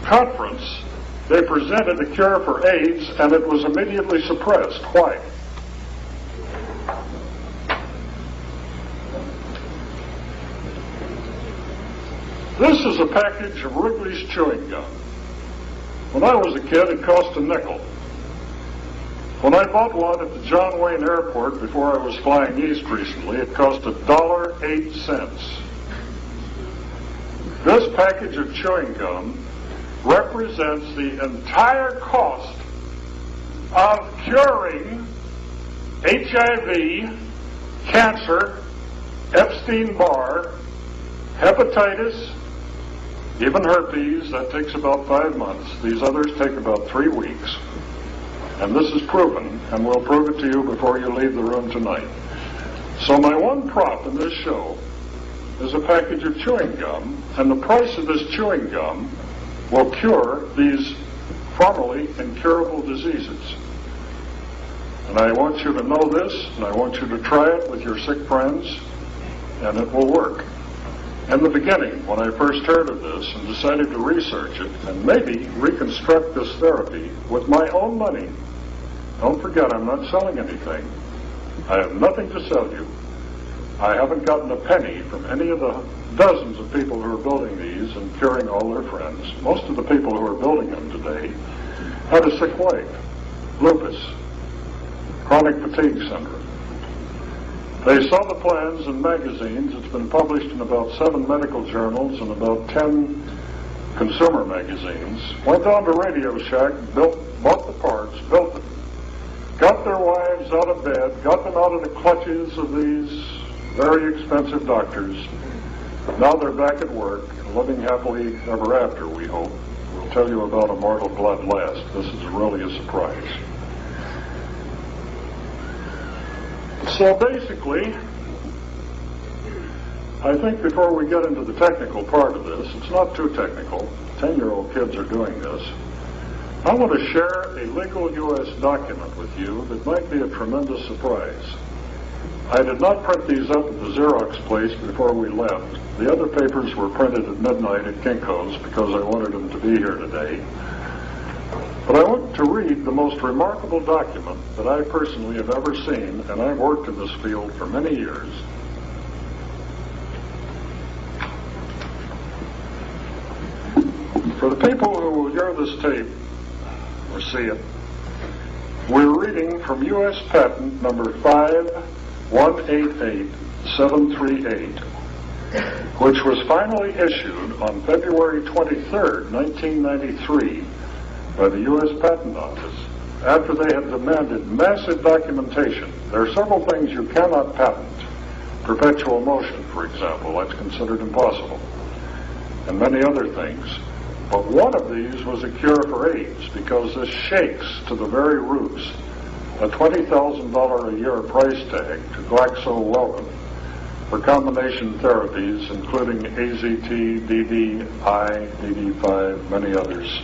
conference, they presented a cure for AIDS, and it was immediately suppressed. Why? This is a package of Wrigley's chewing gum. When I was a kid, it cost a nickel. When I bought one at the John Wayne Airport before I was flying east recently, it cost $1.08. This package of chewing gum represents the entire cost of curing HIV, cancer, Epstein-Barr, hepatitis, even herpes. That takes about 5 months. These others take about 3 weeks. And this is proven, and we'll prove it to you before you leave the room tonight. So my one prop in this show is a package of chewing gum, and the price of this chewing gum will cure these formerly incurable diseases. And I want you to know this, and I want you to try it with your sick friends, and it will work. In the beginning, when I first heard of this and decided to research it and maybe reconstruct this therapy with my own money, don't forget, I'm not selling anything. I have nothing to sell you. I haven't gotten a penny from any of the dozens of people who are building these and curing all their friends. Most of the people who are building them today had a sick wife, lupus, chronic fatigue syndrome. They saw the plans in magazines. It's been published in about 7 medical journals and about 10 consumer magazines. Went down to Radio Shack, bought the parts, built them, got their wives out of bed, got them out of the clutches of these very expensive doctors. Now they're back at work, living happily ever after, we hope. We'll tell you about Immortal Blood last. This is really a surprise. So basically, I think before we get into the technical part of this, it's not too technical. 10-year-old kids are doing this. I want to share a legal U.S. document with you that might be a tremendous surprise. I did not print these up at the Xerox place before we left. The other papers were printed at midnight at Kinko's because I wanted them to be here today. But I want to read the most remarkable document that I personally have ever seen, and I've worked in this field for many years. For the people who will hear this tape or see it, we're reading from U.S. Patent number 5188738, which was finally issued on February 23rd, 1993, by the U.S. Patent Office after they had demanded massive documentation. There are several things you cannot patent. Perpetual motion, for example, that's considered impossible, and many other things. But one of these was a cure for AIDS, because this shakes to the very roots a $20,000 a year price tag to Glaxo Wellcome for combination therapies, including AZT, DDI, DD5, many others.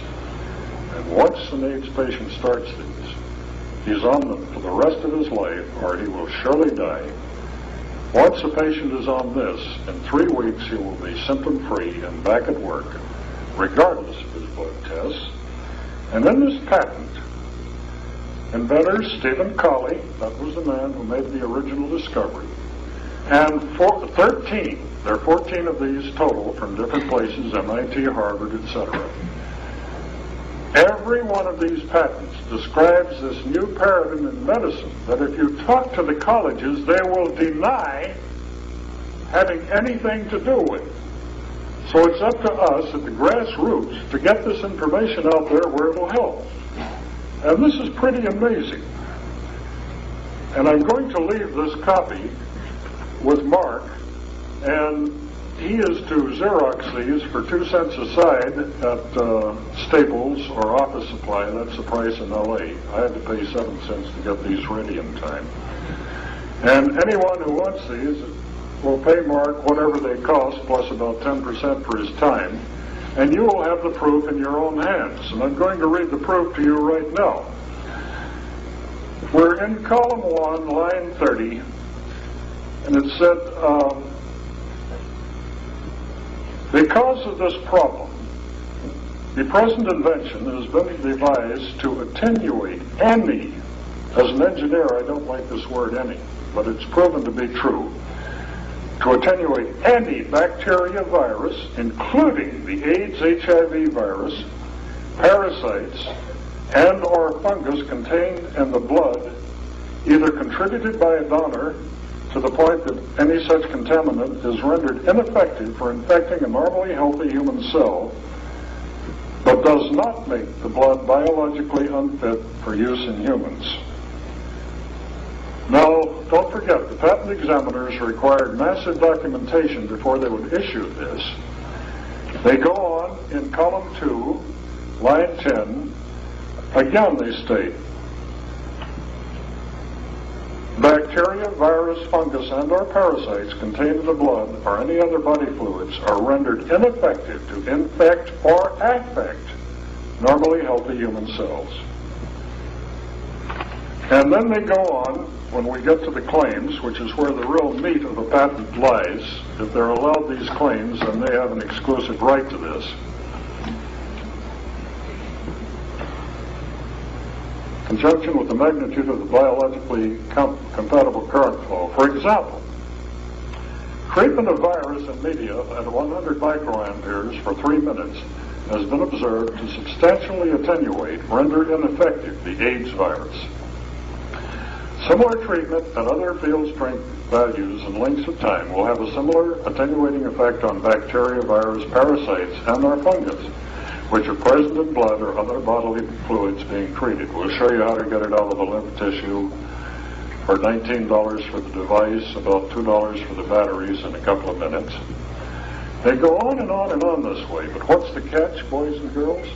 And once an AIDS patient starts these, he's on them for the rest of his life, or he will surely die. Once a patient is on this, in 3 weeks he will be symptom-free and back at work, regardless of his blood tests. And in this patent, inventor Stephen Colley, that was the man who made the original discovery, and 13, there are 14 of these total from different places, MIT, Harvard, etc. Every one of these patents describes this new paradigm in medicine that if you talk to the colleges, they will deny having anything to do with. So it's up to us at the grassroots to get this information out there where it will help. And this is pretty amazing. And I'm going to leave this copy with Mark, and he is to Xerox these for 2 cents a side at Staples or Office Supply. That's the price in L.A. I had to pay 7 cents to get these ready in time. And anyone who wants these will pay Mark whatever they cost, plus about 10% for his time, and you will have the proof in your own hands. And I'm going to read the proof to you right now. We're in column 1, line 30, and it said, because of this problem, The present invention has been devised to attenuate any, as an engineer I don't like this word any, but it's proven to be true, to attenuate any bacteria virus, including the AIDS HIV virus, parasites, and or fungus contained in the blood, either contributed by a donor to the point that any such contaminant is rendered ineffective for infecting a normally healthy human cell, but does not make the blood biologically unfit for use in humans. Now, don't forget, the patent examiners required massive documentation before they would issue this. They go on in column 2, line 10, again they state, bacteria, virus, fungus, and or parasites contained in the blood or any other body fluids are rendered ineffective to infect or affect normally healthy human cells. And then they go on, when we get to the claims, which is where the real meat of the patent lies. If they're allowed these claims, then they have an exclusive right to this. Conjunction with the magnitude of the biologically compatible current flow. For example, treatment of virus in media at 100 microamperes for 3 minutes has been observed to substantially attenuate, render ineffective the AIDS virus. Similar treatment at other field strength values and lengths of time will have a similar attenuating effect on bacteria, virus, parasites, and or fungus, which are present in blood or other bodily fluids being treated. We'll show you how to get it out of the lymph tissue for $19 for the device, about $2 for the batteries in a couple of minutes. They go on and on and on this way, but what's the catch, boys and girls?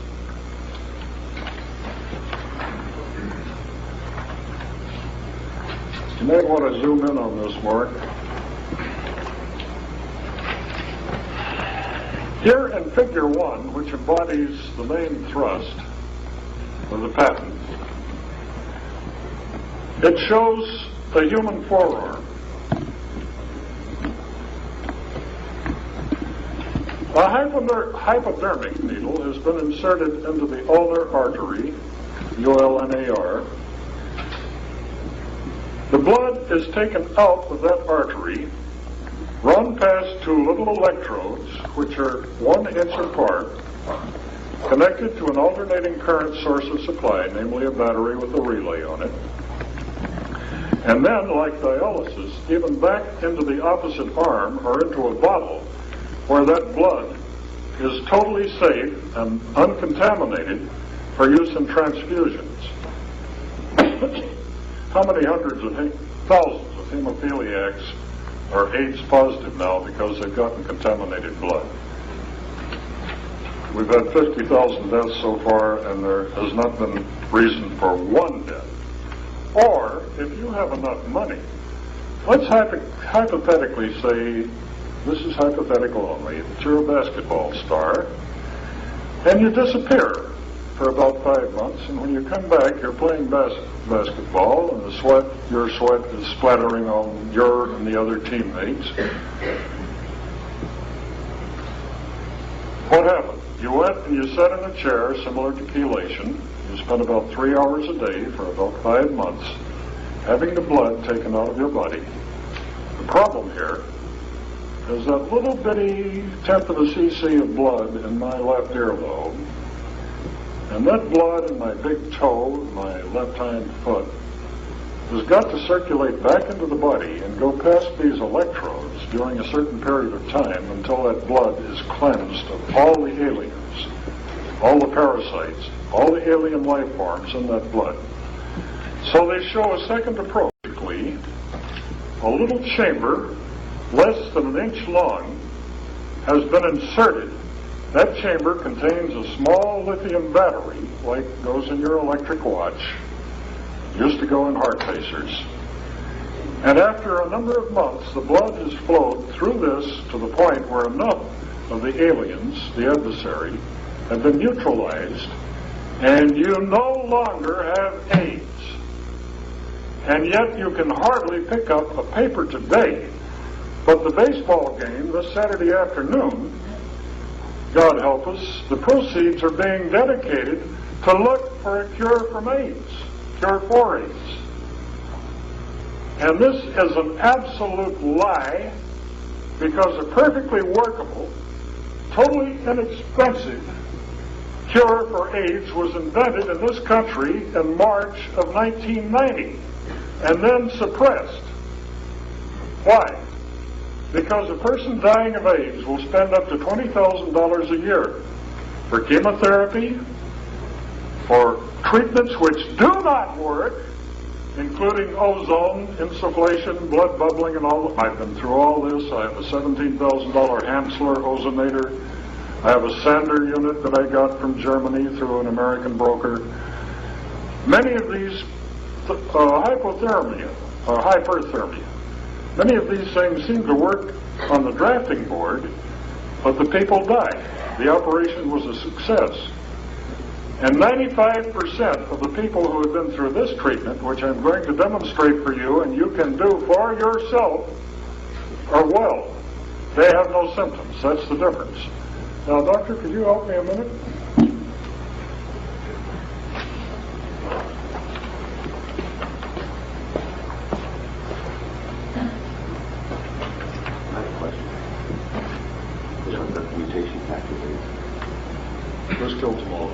You may want to zoom in on this, Mark. Here in Figure 1, which embodies the main thrust of the patent, it shows a human forearm. A hypodermic needle has been inserted into the ulnar artery, ULNAR. The blood is taken out of that artery, run past 2 little electrodes, which are 1 inch apart, connected to an alternating current source of supply, namely a battery with a relay on it. And then, like dialysis, even back into the opposite arm or into a bottle where that blood is totally safe and uncontaminated for use in transfusions. How many hundreds of thousands of hemophiliacs are AIDS positive now because they've gotten contaminated blood? We've had 50,000 deaths so far, and there has not been reason for 1 death. Or, if you have enough money, let's hypothetically say, this is hypothetical only, that you're a basketball star, and you disappear for about 5 months, and when you come back, you're playing basketball, and your sweat is splattering on your and the other teammates. What happened? You went and you sat in a chair similar to chelation. You spent about 3 hours a day for about 5 months having the blood taken out of your body. The problem here is that little bitty tenth of a cc of blood in my left earlobe, and that blood in my big toe, my left hind foot, has got to circulate back into the body and go past these electrodes during a certain period of time until that blood is cleansed of all the aliens, all the parasites, all the alien life forms in that blood. So they show a second approach. A little chamber, less than 1 inch long, has been inserted. That chamber contains a small lithium battery, like goes in your electric watch, used to go in heart pacers. And after a number of months, the blood has flowed through this to the point where enough of the aliens, the adversary, have been neutralized, and you no longer have AIDS. And yet you can hardly pick up a paper today, but the baseball game this Saturday afternoon God help us, the proceeds are being dedicated to look for a cure from AIDS, cure for AIDS. And this is an absolute lie, because a perfectly workable, totally inexpensive cure for AIDS was invented in this country in March of 1990 and then suppressed. Why? Because a person dying of AIDS will spend up to $20,000 a year for chemotherapy, for treatments which do not work, including ozone, insufflation, blood bubbling, and all. I've been through all this. I have a $17,000 Hansler ozonator. I have a Sander unit that I got from Germany through an American broker. Many of these hypothermia, many of these things seem to work on the drafting board, but the people die. The operation was a success. And 95% of the people who have been through this treatment, which I'm going to demonstrate for you and you can do for yourself, are well. They have no symptoms. That's the difference. Now, doctor, could you help me a minute? This kills them all.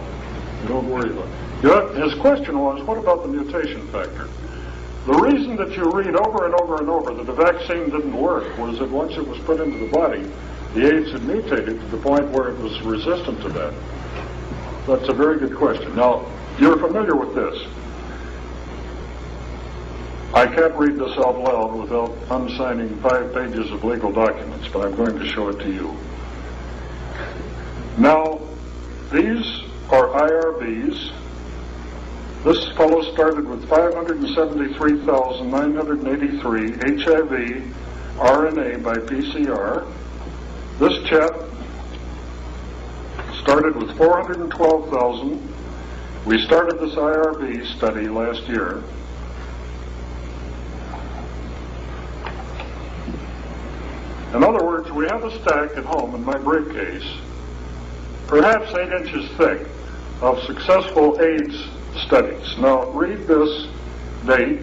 Don't worry about it. His question was, what about the mutation factor? The reason that you read over and over and over that the vaccine didn't work was that once it was put into the body, the AIDS had mutated to the point where it was resistant to that. That's a very good question. Now, you're familiar with this. I can't read this out loud without unsigning 5 pages of legal documents, but I'm going to show it to you. Now, these are IRBs. This fellow started with 573,983 HIV RNA by PCR. This chap started with 412,000. We started this IRB study last year. In other words, we have a stack at home in my briefcase, perhaps 8 inches thick, of successful AIDS studies. Now, read this date.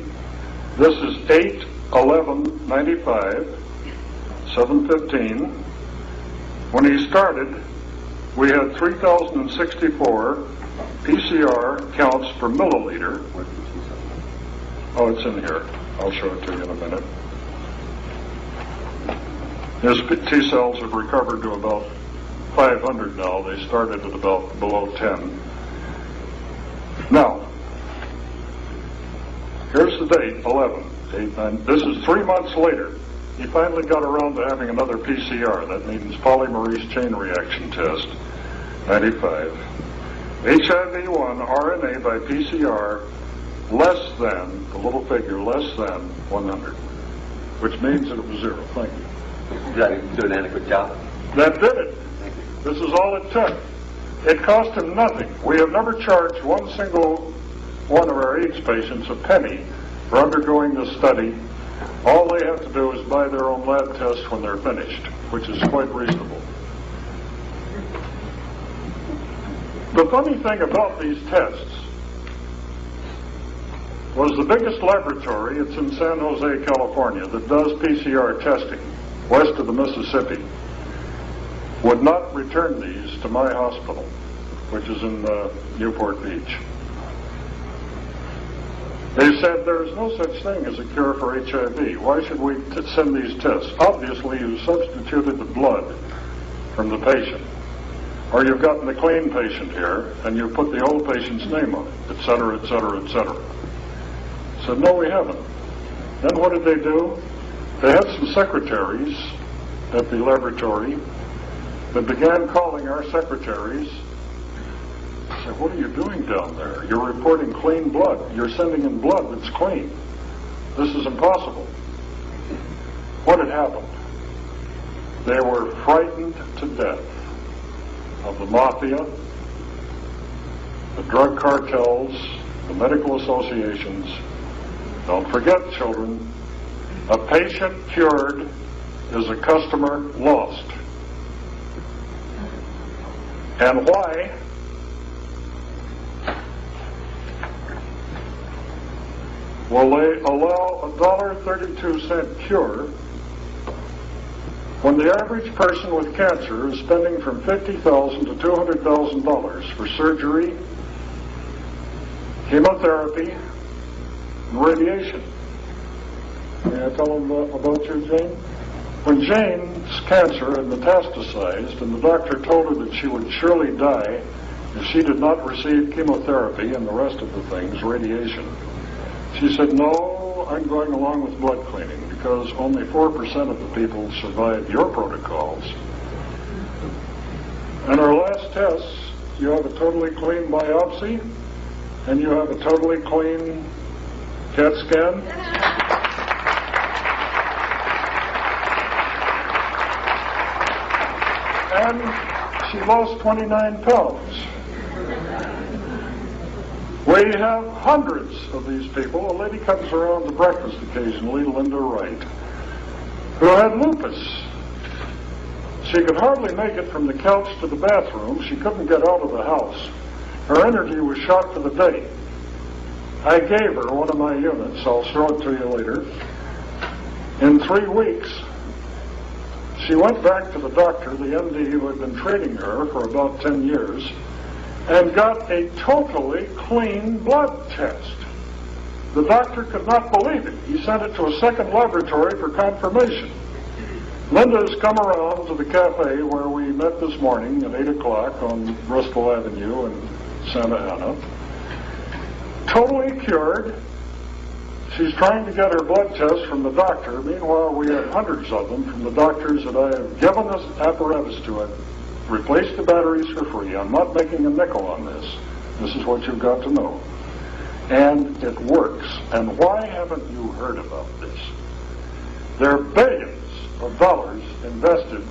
This is 8/11/95, 7:15. When he started, we had 3,064 PCR counts per milliliter. Oh, it's in here. I'll show it to you in a minute. His T cells have recovered to about 500 now. They started at about below 10. Now, here's the date, 11/8/9. This is 3 months later. He finally got around to having another PCR. That means polymerase chain reaction test, 95. HIV-1 RNA by PCR less than, the little figure, less than 100, which means that it was 0. Thank you. Did I do an adequate job? That did it. This is all it took. It cost him nothing. We have never charged one single one of our AIDS patients a penny for undergoing this study. All they have to do is buy their own lab test when they're finished, which is quite reasonable. The funny thing about these tests was the biggest laboratory, it's in San Jose, California, that does PCR testing west of the Mississippi, would not return these to my hospital, which is in Newport Beach. They said there is no such thing as a cure for HIV. Why should we send these tests? Obviously, you substituted the blood from the patient. Or you've gotten the clean patient here, and you've put the old patient's name on it, et cetera, et cetera, et cetera. Said, no, we haven't. Then what did they do? They had some secretaries at the laboratory that began calling our secretaries. I said, what are you doing down there? You're reporting clean blood. You're sending in blood that's clean. This is impossible. What had happened? They were frightened to death of the mafia, the drug cartels, the medical associations. Don't forget, children, a patient cured is a customer lost. And why? Will they allow a $1.32 cure when the average person with cancer is spending from $50,000 to $200,000 for surgery, chemotherapy, and radiation? May I tell them about you, Jane? When Jane's cancer had metastasized and the doctor told her that she would surely die if she did not receive chemotherapy and the rest of the things, radiation, she said, "No, I'm going along with blood cleaning because only 4% of the people survive your protocols. In our last tests, you have a totally clean biopsy and you have a totally clean CAT scan." And she lost 29 pounds. We have hundreds of these people. A lady comes around to breakfast occasionally, Linda Wright, who had lupus. She could hardly make it from the couch to the bathroom. She couldn't get out of the house. Her energy was shot for the day. I gave her one of my units. I'll show it to you later. In 3 weeks, she went back to the doctor, the MD who had been treating her for about 10 years, and got a totally clean blood test. The doctor could not believe it. He sent it to a second laboratory for confirmation. Linda's come around to the cafe where we met this morning at 8 o'clock on Bristol Avenue in Santa Ana. Totally cured. She's trying to get her blood test from the doctor. Meanwhile, we have hundreds of them from the doctors that I have given this apparatus to it. Replace the batteries for free. I'm not making a nickel on this. This is what you've got to know. And it works. And why haven't you heard about this? There are billions of dollars invested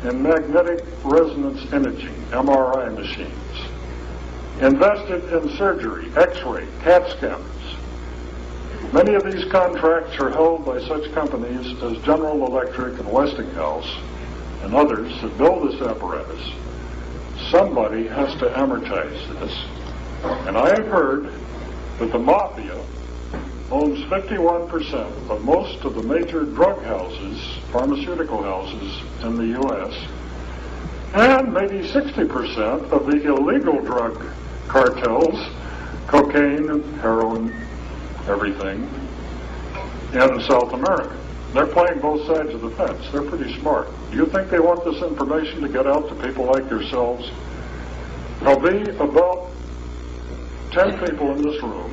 in magnetic resonance imaging, MRI machines, invested in surgery, X-ray, CAT scans. Many of these contracts are held by such companies as General Electric and Westinghouse and others that build this apparatus. Somebody has to amortize this. And I have heard that the mafia owns 51% of most of the major drug houses, pharmaceutical houses in the U.S., and maybe 60% of the illegal drug cartels, cocaine and heroin, everything, in South America. They're playing both sides of the fence. They're pretty smart. Do you think they want this information to get out to people like yourselves? There'll be about 10 people in this room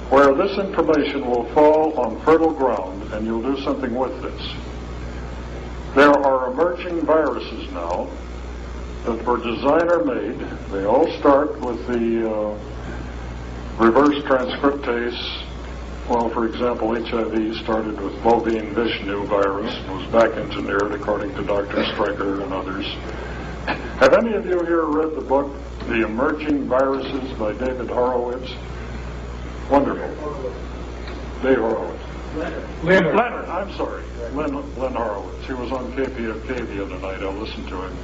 where this information will fall on fertile ground and you'll do something with this. There are emerging viruses now that were designer made. They all start with the reverse transcriptase. Well, for example, HIV started with bovine Vishnu virus and was back engineered according to Dr. Stryker and others. Have any of you here read the book, The Emerging Viruses by David Horowitz? Wonderful. Dave Horowitz. Leonard, I'm sorry. Len Horowitz. He was on KPFK the other night. I listened to him.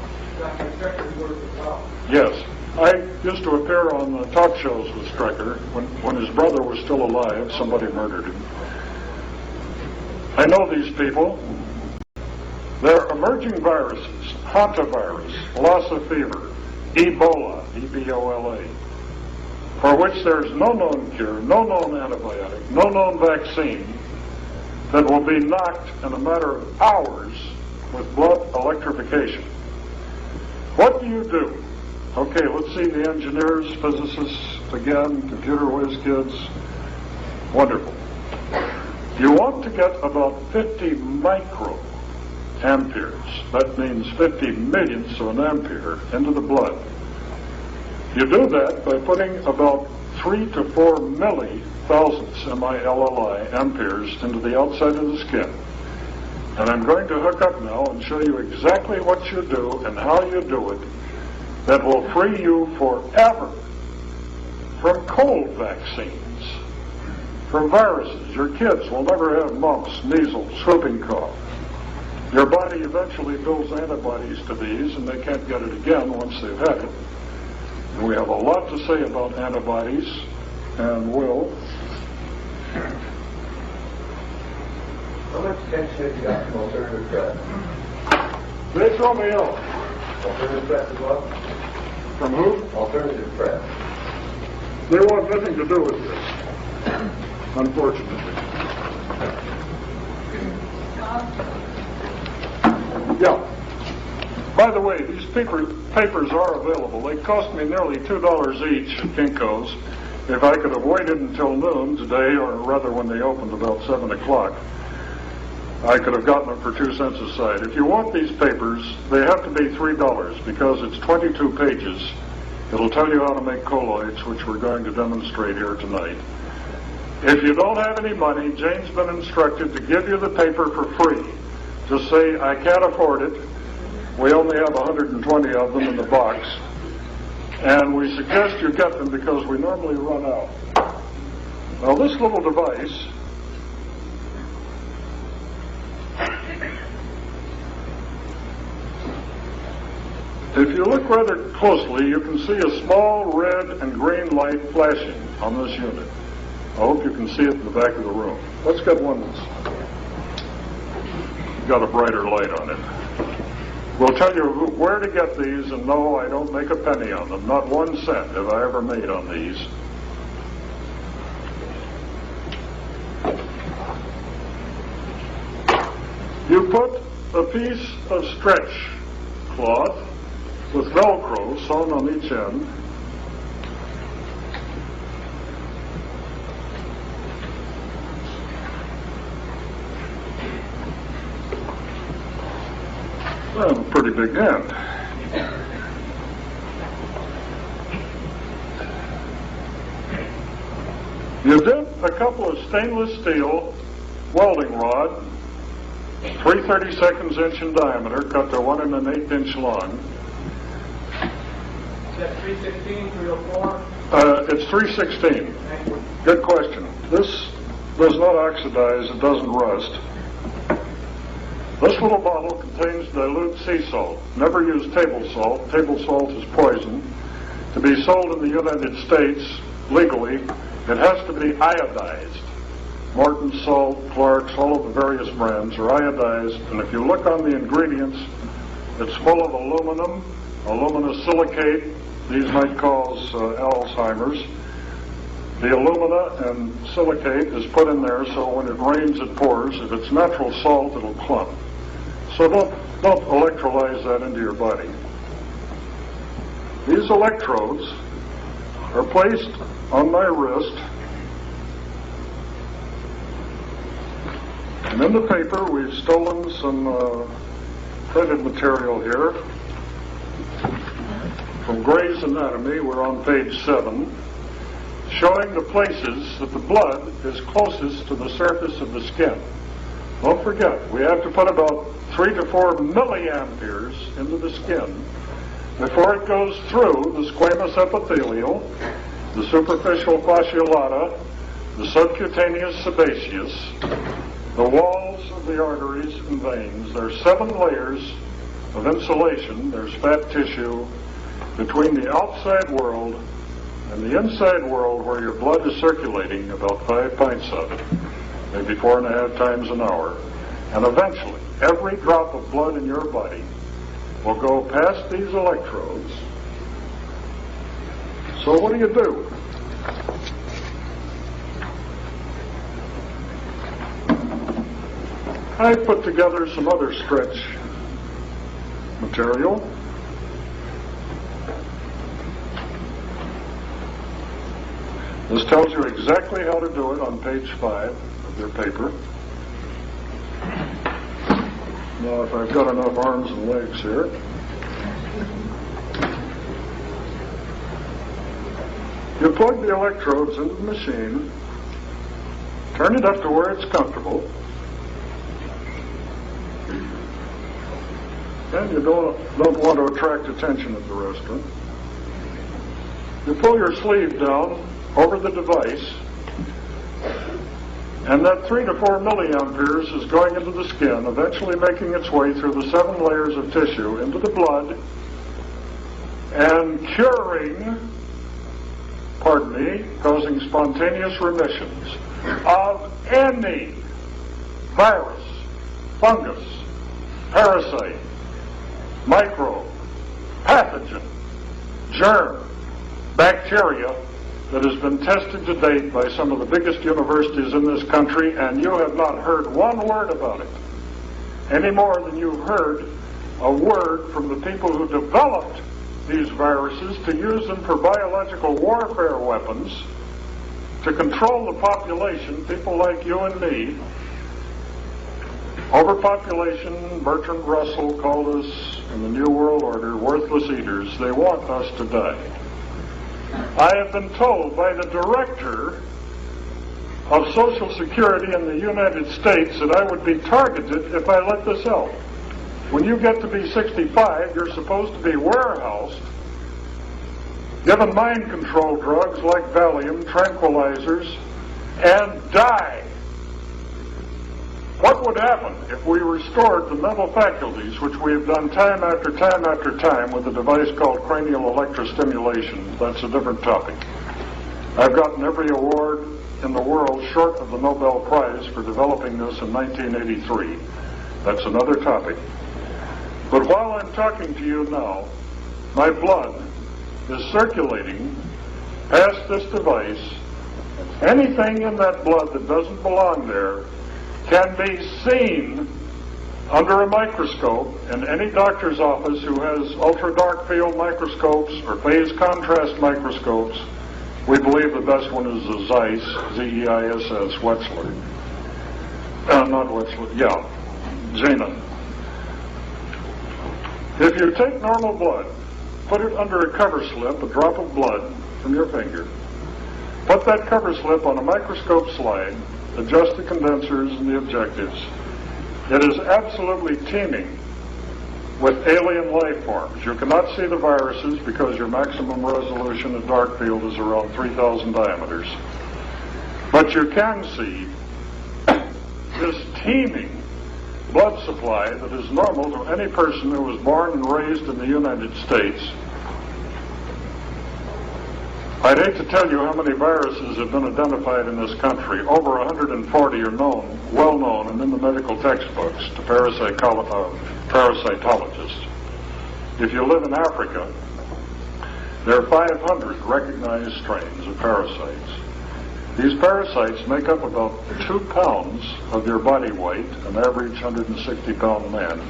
Yes. I used to appear on talk shows with Stryker. When his brother was still alive, somebody murdered him. I know these people. They're emerging viruses, hantavirus, Lassa fever, Ebola, E-B-O-L-A, for which there's no known cure, no known antibiotic, no known vaccine that will be knocked in a matter of hours with blood electrification. What do you do? Okay, let's see the engineers, physicists, again, computer whiz kids. Wonderful. You want to get about 50 microamperes, that means 50 millionths of an ampere, into the blood. You do that by putting about 3 to 4 millithousandths, M-I-L-L-I, amperes into the outside of the skin. And I'm going to hook up now and show you exactly what you do and how you do it that will free you forever from cold vaccines, from viruses. Your kids will never have mumps, measles, whooping cough. Your body eventually builds antibodies to these, and they can't get it again once they've had it. And we have a lot to say about antibodies, and will. How much attention have you got from alternative press? They throw me out. Alternative press as well? From who? Alternative press. They want nothing to do with this, unfortunately. Yeah. By the way, these papers are available. They cost me nearly $2 each at Kinko's. If I could have waited until noon today, or rather when they opened about 7 o'clock, I could have gotten them for 2 cents a side. If you want these papers, they have to be $3 because it's 22 pages. It'll tell you how to make colloids, which we're going to demonstrate here tonight. If you don't have any money, Jane's been instructed to give you the paper for free. Just say, I can't afford it. We only have 120 of them in the box. And we suggest you get them because we normally run out. Now this little device if you look rather closely, you can see a small red and green light flashing on this unit. I hope you can see it in the back of the room. Let's get one that's got a brighter light on it. We'll tell you where to get these, and no, I don't make a penny on them. Not 1 cent have I ever made on these. You put a piece of stretch cloth with Velcro sewn on each end. Well, a pretty big end. You dip a couple of stainless steel welding rod, 3/32 inch in diameter, cut to 1 1/8 inch long. Is that 316, 304? It's 316. Good question. This does not oxidize, it doesn't rust. This little bottle contains dilute sea salt. Never use table salt. Table salt is poison. To be sold in the United States legally, it has to be iodized. Morton salt, Clark's, all of the various brands are iodized, and if you look on the ingredients, it's full of aluminum, aluminosilicate. These might cause Alzheimer's. The alumina and silicate is put in there so when it rains it pours. If it's natural salt, it'll clump. So don't electrolyze that into your body. These electrodes are placed on my wrist, and in the paper we've stolen some printed material here from Gray's Anatomy. We're on page 7, showing the places that the blood is closest to the surface of the skin. Don't forget, we have to put about 3 to 4 milliamperes into the skin before it goes through the squamous epithelial, the superficial fasciolata, the subcutaneous sebaceous, the walls of the arteries and veins. There's 7 layers of insulation. There's fat tissue between the outside world and the inside world where your blood is circulating, about 5 pints of it, maybe 4.5 times an hour. And eventually, every drop of blood in your body will go past these electrodes. So what do? I put together some other stretch material. This tells you exactly how to do it on page 5 of your paper. Now, if I've got enough arms and legs here. You plug the electrodes into the machine, turn it up to where it's comfortable, and you don't want to attract attention at the restaurant. You pull your sleeve down over the device, And that 3 to 4 milliamperes is going into the skin, eventually making its way through the 7 layers of tissue into the blood, and curing, causing spontaneous remissions of any virus, fungus, parasite, microbe, pathogen, germ, bacteria that has been tested to date by some of the biggest universities in this country, and you have not heard one word about it, any more than you've heard a word from the people who developed these viruses to use them for biological warfare weapons to control the population, people like you and me. Overpopulation, Bertrand Russell called us in the New World Order worthless eaters. They want us to die. I have been told by the director of Social Security in the United States that I would be targeted if I let this out. When you get to be 65, you're supposed to be warehoused, given mind control drugs like Valium, tranquilizers, and die. What would happen if we restored the mental faculties, which we have done time after time after time with a device called cranial electrostimulation? That's a different topic. I've gotten every award in the world short of the Nobel Prize for developing this in 1983. That's another topic. But while I'm talking to you now, my blood is circulating past this device. Anything in that blood that doesn't belong there can be seen under a microscope in any doctor's office who has ultra-dark field microscopes or phase contrast microscopes. We believe the best one is the Zeiss, Z-E-I-S-S, Wetzler. Not Wetzler, yeah, Zenon. If you take normal blood, put it under a cover slip, a drop of blood from your finger, put that cover slip on a microscope slide, adjust the condensers and the objectives, it is absolutely teeming with alien life forms. You cannot see the viruses because your maximum resolution at dark field is around 3,000 diameters. But you can see this teeming blood supply that is normal to any person who was born and raised in the United States. I'd hate to tell you how many viruses have been identified in this country. Over 140 are known, well known, and in the medical textbooks to parasitologists. If you live in Africa, there are 500 recognized strains of parasites. These parasites make up about 2 pounds of your body weight. An average 160-pound man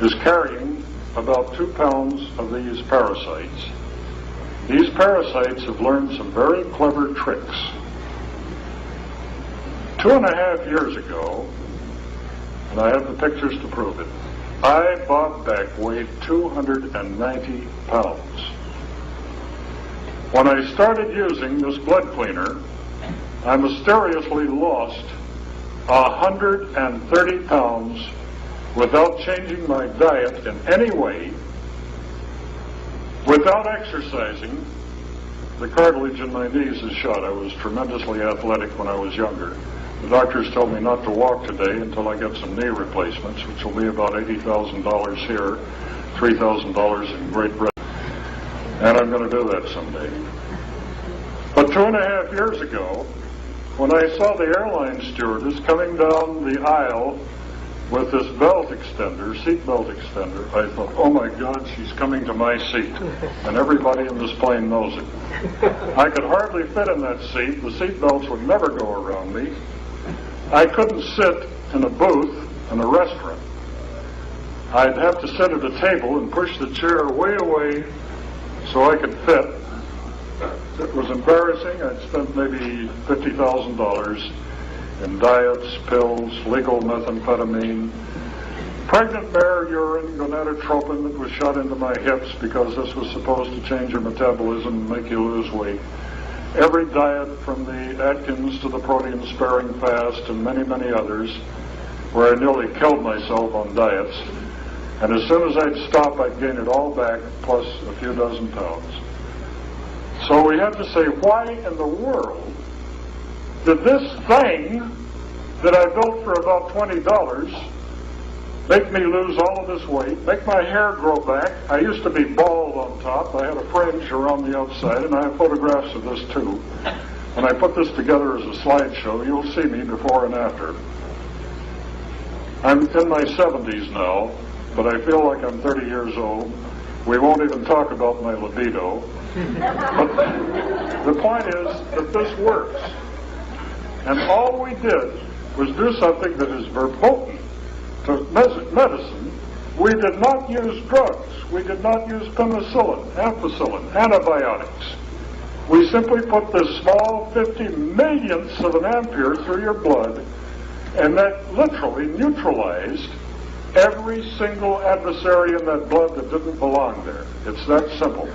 is carrying about 2 pounds of these parasites. These parasites have learned some very clever tricks. 2.5 years ago, and I have the pictures to prove it, I, Bob Beck, weighed 290 pounds. When I started using this blood cleaner, I mysteriously lost 130 pounds without changing my diet in any way, without exercising. The cartilage in my knees is shot. I was tremendously athletic when I was younger. The doctors told me not to walk today until I get some knee replacements, which will be about $80,000 here, $3,000 in Great Britain. And I'm going to do that someday. But 2.5 years ago, when I saw the airline stewardess coming down the aisle with this belt extender, seat belt extender, I thought, oh my God, she's coming to my seat. And everybody in this plane knows it. I could hardly fit in that seat. The seat belts would never go around me. I couldn't sit in a booth in a restaurant. I'd have to sit at a table and push the chair way away so I could fit. It was embarrassing. I'd spent maybe $50,000 in diets, pills, legal methamphetamine, pregnant mare urine, gonadotropin that was shot into my hips because this was supposed to change your metabolism and make you lose weight. Every diet from the Atkins to the protein-sparing fast and many, many others, where I nearly killed myself on diets. And as soon as I'd stop, I'd gain it all back, plus a few dozen pounds. So we had to say, why in the world did this thing that I built for about $20 make me lose all of this weight, make my hair grow back. I used to be bald on top. I had a fringe around the outside, and I have photographs of this too. When I put this together as a slideshow, you'll see me before and after. I'm in my 70s now, but I feel like I'm 30 years old. We won't even talk about my libido. But the point is that this works. And all we did was do something that is verboten to medicine. We did not use drugs. We did not use penicillin, ampicillin, antibiotics. We simply put this small 50 millionths of an ampere through your blood, and that literally neutralized every single adversary in that blood that didn't belong there. It's that simple.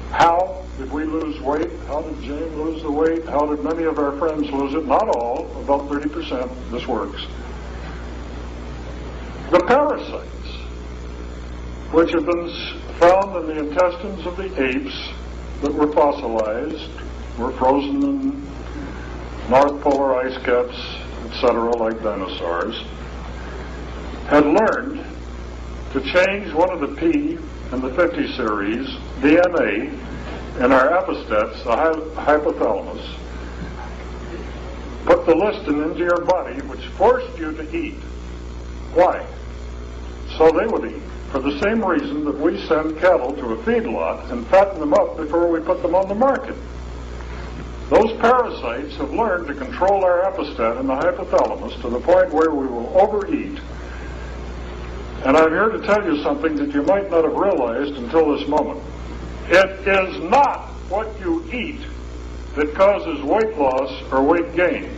How did we lose weight? How did Jane lose the weight? How did many of our friends lose it? Not all, about 30%. This works. The parasites, which have been found in the intestines of the apes that were fossilized, were frozen in North Polar ice caps, etc., like dinosaurs, had learned to change one of the P in the 50 series, DNA, in our epistats, the hypothalamus, put the listin into your body, which forced you to eat. Why? So they would eat. For the same reason that we send cattle to a feedlot and fatten them up before we put them on the market. Those parasites have learned to control our epistat in the hypothalamus to the point where we will overeat. And I'm here to tell you something that you might not have realized until this moment. It is not what you eat that causes weight loss or weight gain.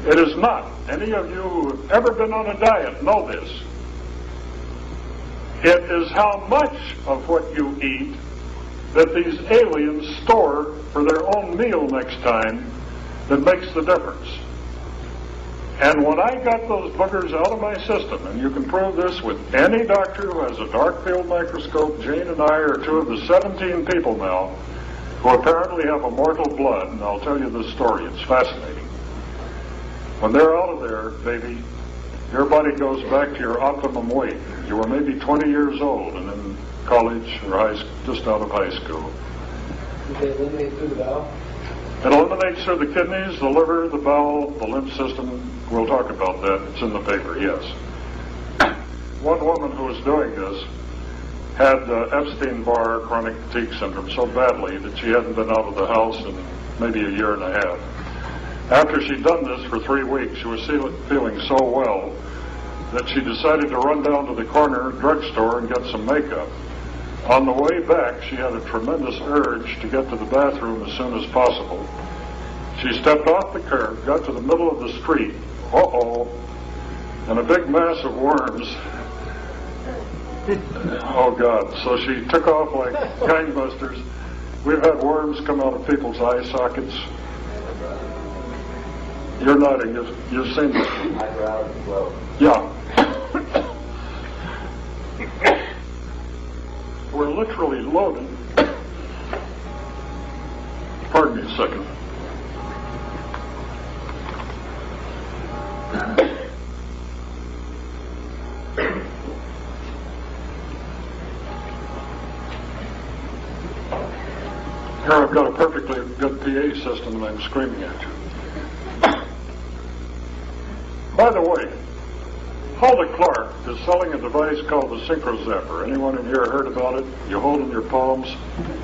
It is not. Any of you who have ever been on a diet know this. It is how much of what you eat that these aliens store for their own meal next time that makes the difference. And when I got those boogers out of my system, and you can prove this with any doctor who has a dark field microscope, Jane and I are two of the 17 people now who apparently have immortal blood, and I'll tell you this story, it's fascinating. When they're out of there, baby, your body goes back to your optimum weight. You were maybe 20 years old and in college or just out of high school. Did they eliminate through the bowel? It eliminates through the kidneys, the liver, the bowel, the lymph system. We'll talk about that. It's in the paper, yes. One woman who was doing this had Epstein-Barr chronic fatigue syndrome so badly that she hadn't been out of the house in maybe a year and a half. After she'd done this for 3 weeks, she was feeling so well that she decided to run down to the corner drugstore and get some makeup. On the way back, she had a tremendous urge to get to the bathroom as soon as possible. She stepped off the curb, got to the middle of the street, and a big mass of worms. Oh, God. So she took off like gangbusters. We've had worms come out of people's eye sockets. You're nodding. You've seen this. Eyebrows as well. Yeah. We're literally loaded. Pardon me a second. Here I've got a perfectly good PA system and I'm screaming at you. By the way, Hulda Clark is selling a device called the Synchro Zapper. Anyone in here heard about it? You hold in your palms.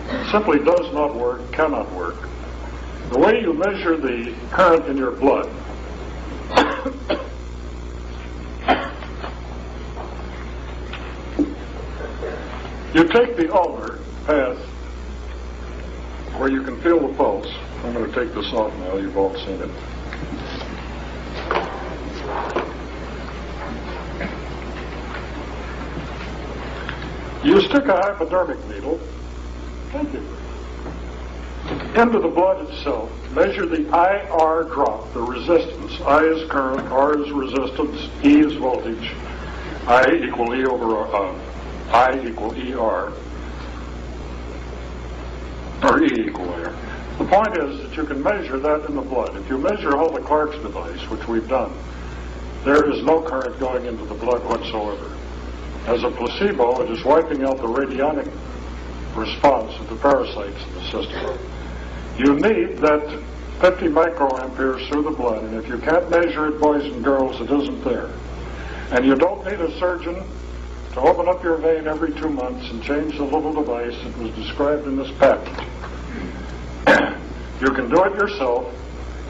It simply does not work, cannot work. The way you measure the current in your blood you take the ulnar path where you can feel the pulse. I'm going to take this off now, you've all seen it. You stick a hypodermic needle, thank you, into the blood itself, measure the IR drop, the resistance. I is current, R is resistance, E is voltage, I equal E over I equal ER, or E equal R. The point is that you can measure that in the blood. If you measure Hulda Clark's device, which we've done, there is no current going into the blood whatsoever. As a placebo, it is wiping out the radionic response of the parasites in the system. You need that 50 microamperes through the blood, and if you can't measure it, boys and girls, it isn't there. And you don't need a surgeon to open up your vein every 2 months and change the little device that was described in this patent. You can do it yourself.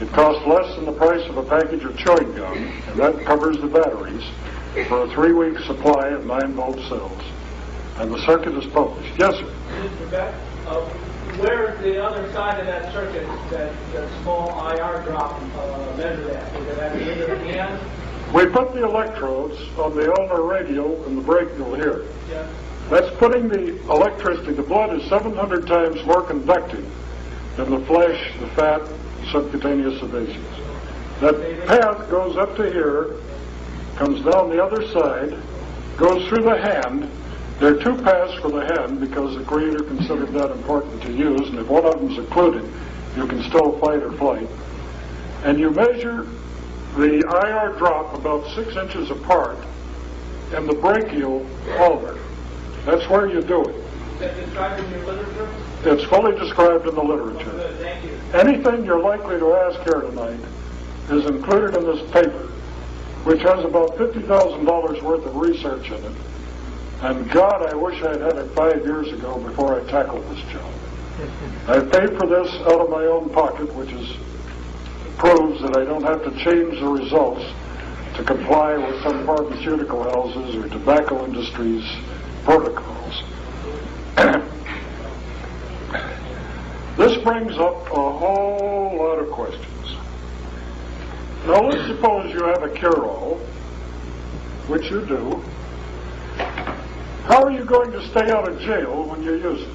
It costs less than the price of a package of chewing gum, and that covers the batteries for a 3-week supply of 9-volt cells. And the circuit is published. Yes, sir? Mr. Beck, where's the other side of that circuit, that small IR drop measure that? Is it at the end of the hand? We put the electrodes on the ulnar radial and the brachial here. Yes. That's putting the electricity. The blood is 700 times more conductive than the flesh, the fat, subcutaneous sebaceous. That path goes up to here, comes down the other side, goes through the hand. There are 2 paths for the hand because the Creator considered that important to use, and if one of them is occluded, you can still fight or flight. And you measure the IR drop about 6 inches apart in the brachial ulnar. That's where you do it. Is that described in your literature? It's fully described in the literature. Good, thank you. Anything you're likely to ask here tonight is included in this paper, which has about $50,000 worth of research in it. And God, I wish I'd had it 5 years ago before I tackled this job. I paid for this out of my own pocket, which proves that I don't have to change the results to comply with some pharmaceutical houses or tobacco industry's protocols. This brings up a whole lot of questions. Now let's suppose you have a cure-all, which you do. How are you going to stay out of jail when you use it?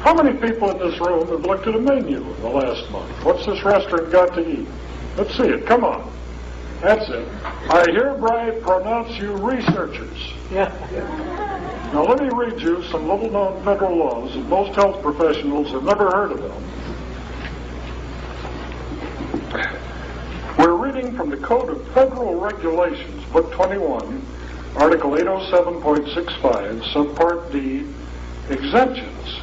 How many people in this room have looked at a menu in the last month? What's this restaurant got to eat? Let's see it. Come on. That's it. I hereby pronounce you researchers. Now let me read you some little-known federal laws that most health professionals have never heard about. We're reading from the Code of Federal Regulations, Book 21, Article 807.65, Subpart D, Exemptions.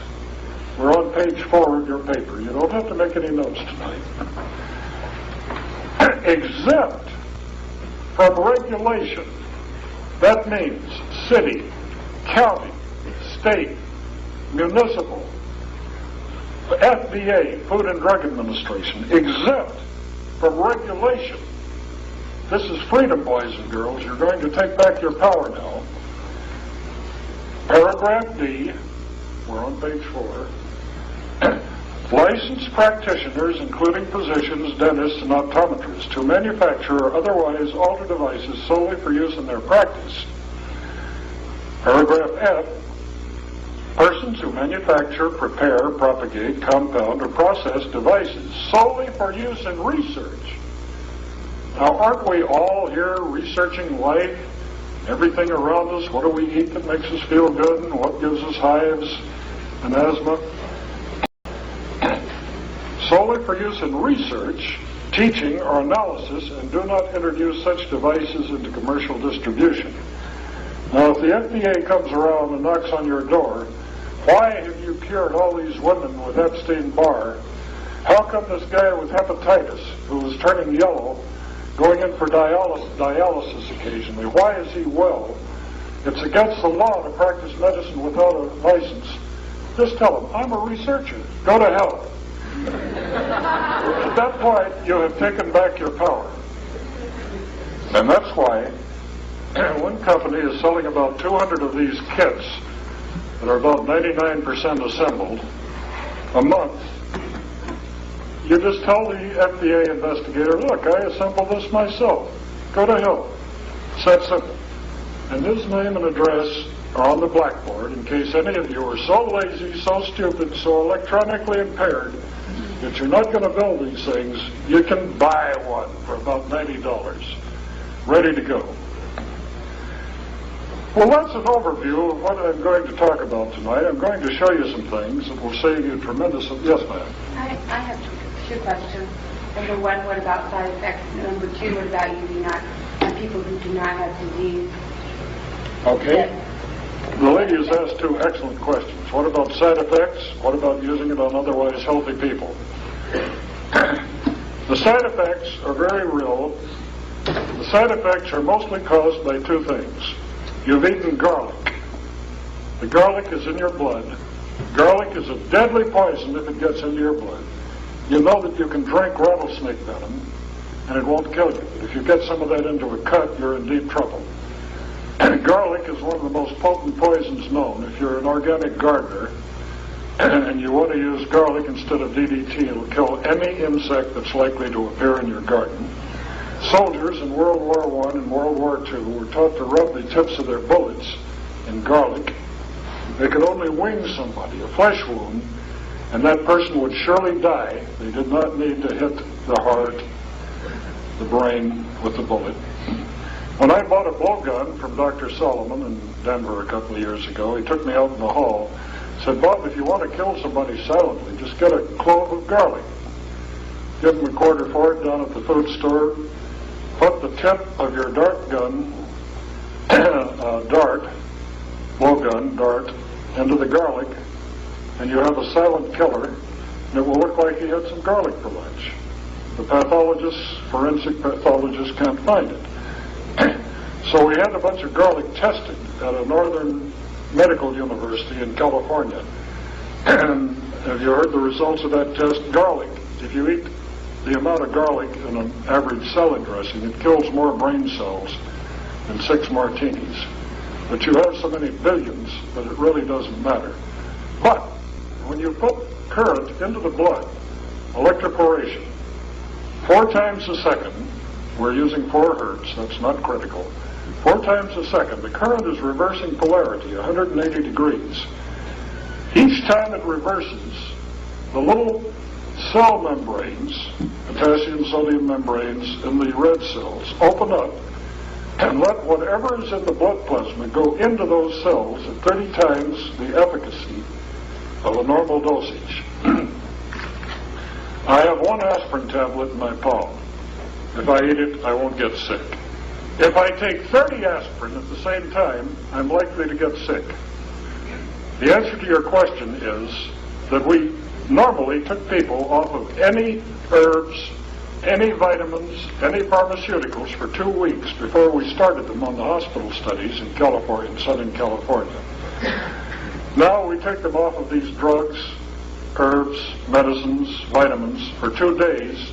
We're on page 4 of your paper. You don't have to make any notes tonight. Exempt from regulation. That means city, county, state, municipal, FDA, Food and Drug Administration, exempt from regulation. This is freedom, boys and girls. You're going to take back your power now. Paragraph D, we're on page 4. Licensed practitioners, including physicians, dentists, and optometrists, who manufacture or otherwise alter devices solely for use in their practice. Paragraph F, persons who manufacture, prepare, propagate, compound, or process devices solely for use in research. Now, aren't we all here researching life, everything around us? What do we eat that makes us feel good, and what gives us hives and asthma? Solely for use in research, teaching, or analysis, and do not introduce such devices into commercial distribution. Now, if the FDA comes around and knocks on your door, why have you cured all these women with Epstein-Barr? How come this guy with hepatitis, who was turning yellow, going in for dialysis occasionally, why is he well? It's against the law to practice medicine without a license. Just tell him, I'm a researcher. Go to hell. At that point, you have taken back your power. And that's why one company is selling about 200 of these kits that are about 99% assembled a month. You just tell the FDA investigator, look, I assembled this myself. Go to hell. It's that simple. And his name and address are on the blackboard in case any of you are so lazy, so stupid, so electronically impaired that you're not going to build these things. You can buy one for about $90. Ready to go. Well, that's an overview of what I'm going to talk about tonight. I'm going to show you some things that will save you tremendous... Yes, ma'am. I have two questions. Number one, what about side effects? Number two, what about using that on people who do not have disease? Okay. The lady has asked two excellent questions. What about side effects? What about using it on otherwise healthy people? The side effects are very real. The side effects are mostly caused by two things. You've eaten garlic. The garlic is in your blood. Garlic is a deadly poison if it gets into your blood. You know that you can drink rattlesnake venom and it won't kill you. But if you get some of that into a cut, you're in deep trouble. Garlic is one of the most potent poisons known. If you're an organic gardener and you want to use garlic instead of DDT, it'll kill any insect that's likely to appear in your garden. Soldiers in World War I and World War II were taught to rub the tips of their bullets in garlic. They could only wing somebody, a flesh wound, and that person would surely die. They did not need to hit the heart, the brain with the bullet. When I bought a blowgun from Dr. Solomon in Denver a couple of years ago, he took me out in the hall, said, "Bob, if you want to kill somebody silently, just get a clove of garlic. Give them a quarter for it down at the food store. Put the tip of your dart gun, blowgun, dart, into the garlic, and you have a silent killer, and it will look like he had some garlic for lunch." The pathologists, forensic pathologists, can't find it. So we had a bunch of garlic tested at a northern medical university in California. And have you heard the results of that test? Garlic. If you eat the amount of garlic in an average salad dressing, it kills more brain cells than 6 martinis. But you have so many billions that it really doesn't matter. But when you put current into the blood, electroporation, 4 times a second, we're using 4 hertz, that's not critical, 4 times a second, the current is reversing polarity, 180 degrees. Each time it reverses, the little cell membranes, potassium sodium membranes in the red cells, open up and let whatever is in the blood plasma go into those cells at 30 times the efficacy of a normal dosage. I have 1 aspirin tablet in my palm. If I eat it, I won't get sick. If I take 30 aspirin at the same time, I'm likely to get sick. The answer to your question is that we normally took people off of any herbs, any vitamins, any pharmaceuticals for 2 weeks before we started them on the hospital studies in California, in Southern California. Now we take them off of these drugs, herbs, medicines, vitamins for 2 days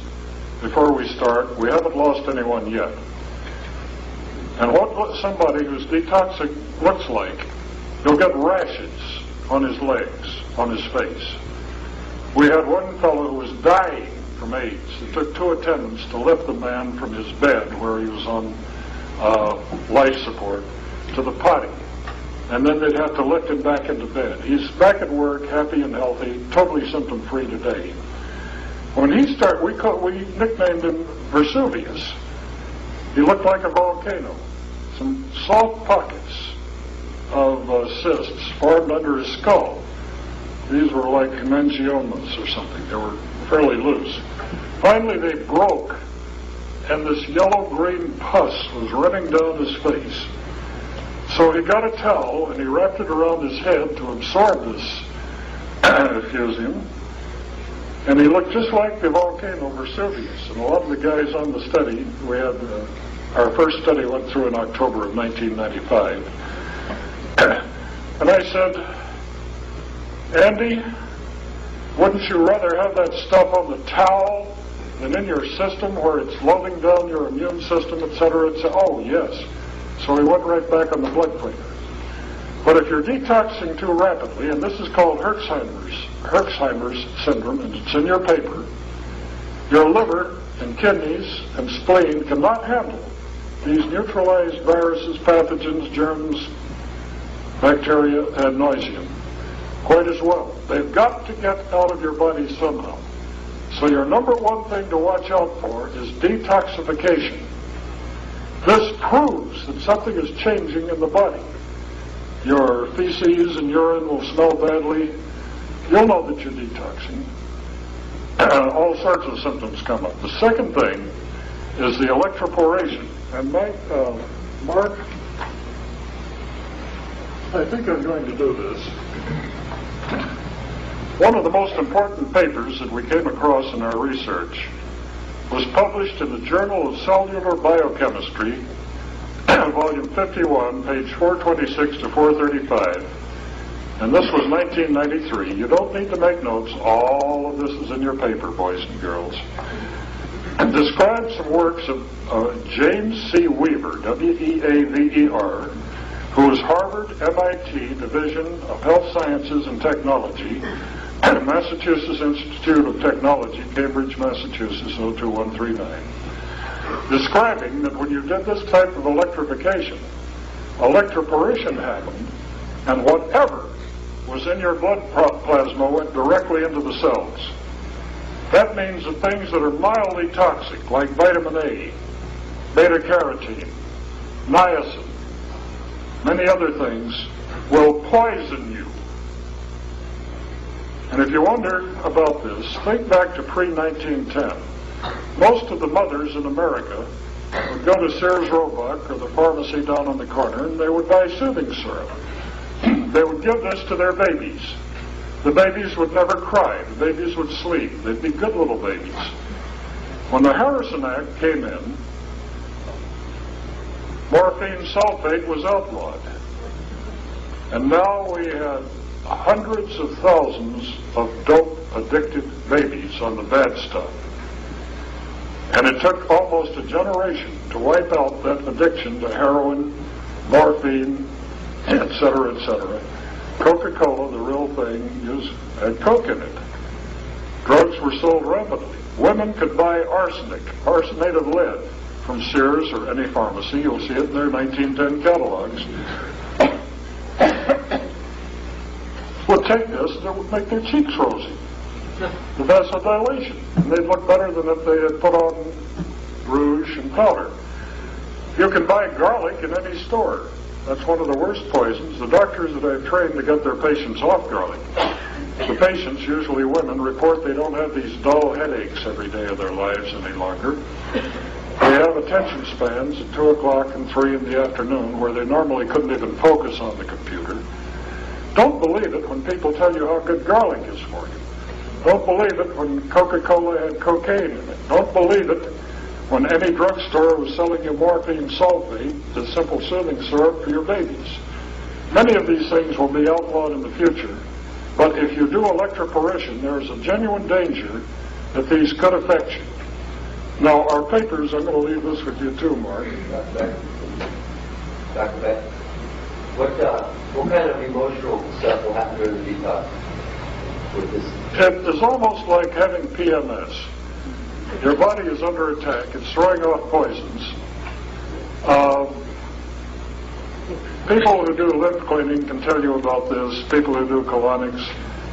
before we start. We haven't lost anyone yet. And what somebody who's detoxic looks like, he'll get rashes on his legs, on his face. We had one fellow who was dying from AIDS. It took 2 attendants to lift the man from his bed where he was on life support to the potty. And then they'd have to lift him back into bed. He's back at work, happy and healthy, totally symptom-free today. When he started, we nicknamed him Vesuvius. He looked like a volcano. Some soft pockets of cysts formed under his skull. These were like hemangiomas or something. They were fairly loose. Finally, they broke, and this yellow-green pus was running down his face. So he got a towel, and he wrapped it around his head to absorb this effusium. And he looked just like the volcano Vesuvius. And a lot of the guys on the study, we had our first study went through in October of 1995. And I said, "Andy, wouldn't you rather have that stuff on the towel than in your system where it's loading down your immune system, etc.?" It's, "Oh, yes." So he went right back on the blood cleaner. But if you're detoxing too rapidly, and this is called Herxheimer's syndrome, and it's in your paper, your liver and kidneys and spleen cannot handle these neutralized viruses, pathogens, germs, bacteria, ad nauseum quite as well. They've got to get out of your body somehow. So your number 1 thing to watch out for is detoxification. This proves that something is changing in the body. your feces and urine will smell badly, you'll know that you're detoxing. All sorts of symptoms come up. The second thing is the electroporation. And Mark, I think I'm going to do this. One of the most important papers that we came across in our research was published in the Journal of Cellular Biochemistry, volume 51, page 426 to 435. And this was 1993. You don't need to make notes. All of this is in your paper, boys and girls. And describes some works of James C. Weaver, W-E-A-V-E-R, who is Harvard MIT Division of Health Sciences and Technology, Massachusetts Institute of Technology, Cambridge, Massachusetts, 02139, describing that when you did this type of electrification, electroporation happened, and whatever was in your blood plasma went directly into the cells. That means that things that are mildly toxic, like vitamin A, beta-carotene, niacin, many other things, will poison you. And if you wonder about this, think back to pre-1910. Most of the mothers in America would go to Sears Roebuck or the pharmacy down on the corner, and they would buy soothing syrup. They would give this to their babies. The babies would never cry. The babies would sleep. They'd be good little babies. When the Harrison Act came in, morphine sulfate was outlawed. And now we had hundreds of thousands of dope-addicted babies on the bad stuff. And it took almost a generation to wipe out that addiction to heroin, morphine, etc., etc. Coca-Cola, the real thing, had Coke in it. Drugs were sold rapidly. Women could buy arsenic, arsenated lead, from Sears or any pharmacy. You'll see it in their 1910 catalogs. Would take this and it would make their cheeks rosy. The vasodilation. And they'd look better than if they had put on rouge and powder. You can buy garlic in any store. That's one of the worst poisons. The doctors that I've trained to get their patients off garlic, the patients, usually women, report they don't have these dull headaches every day of their lives any longer. They have attention spans at 2 o'clock and 3 in the afternoon where they normally couldn't even focus on the computer. Don't believe it when people tell you how good garlic is for you. Don't believe it when Coca-Cola had cocaine in it. Don't believe it when any drugstore was selling you morphine sulfate, the simple soothing syrup for your babies. Many of these things will be outlawed in the future, but if you do electroporation, there is a genuine danger that these could affect you. Now, our papers, I'm going to leave this with you too, Mark. Dr. Beck, what kind of emotional stuff will happen during the detox with this? It is almost like having PMS. Your body is under attack. It's throwing off poisons. People who do lymph cleaning can tell you about this. People who do colonics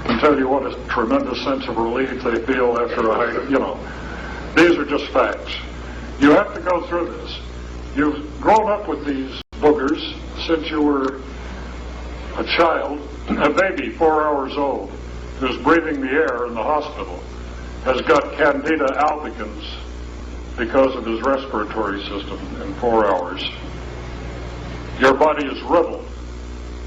can tell you what a tremendous sense of relief they feel after a hike. These are just facts. You have to go through this. You've grown up with these boogers since you were a child. A baby 4 hours old who's breathing the air in the hospital has got Candida albicans because of his respiratory system in 4 hours. Your body is riddled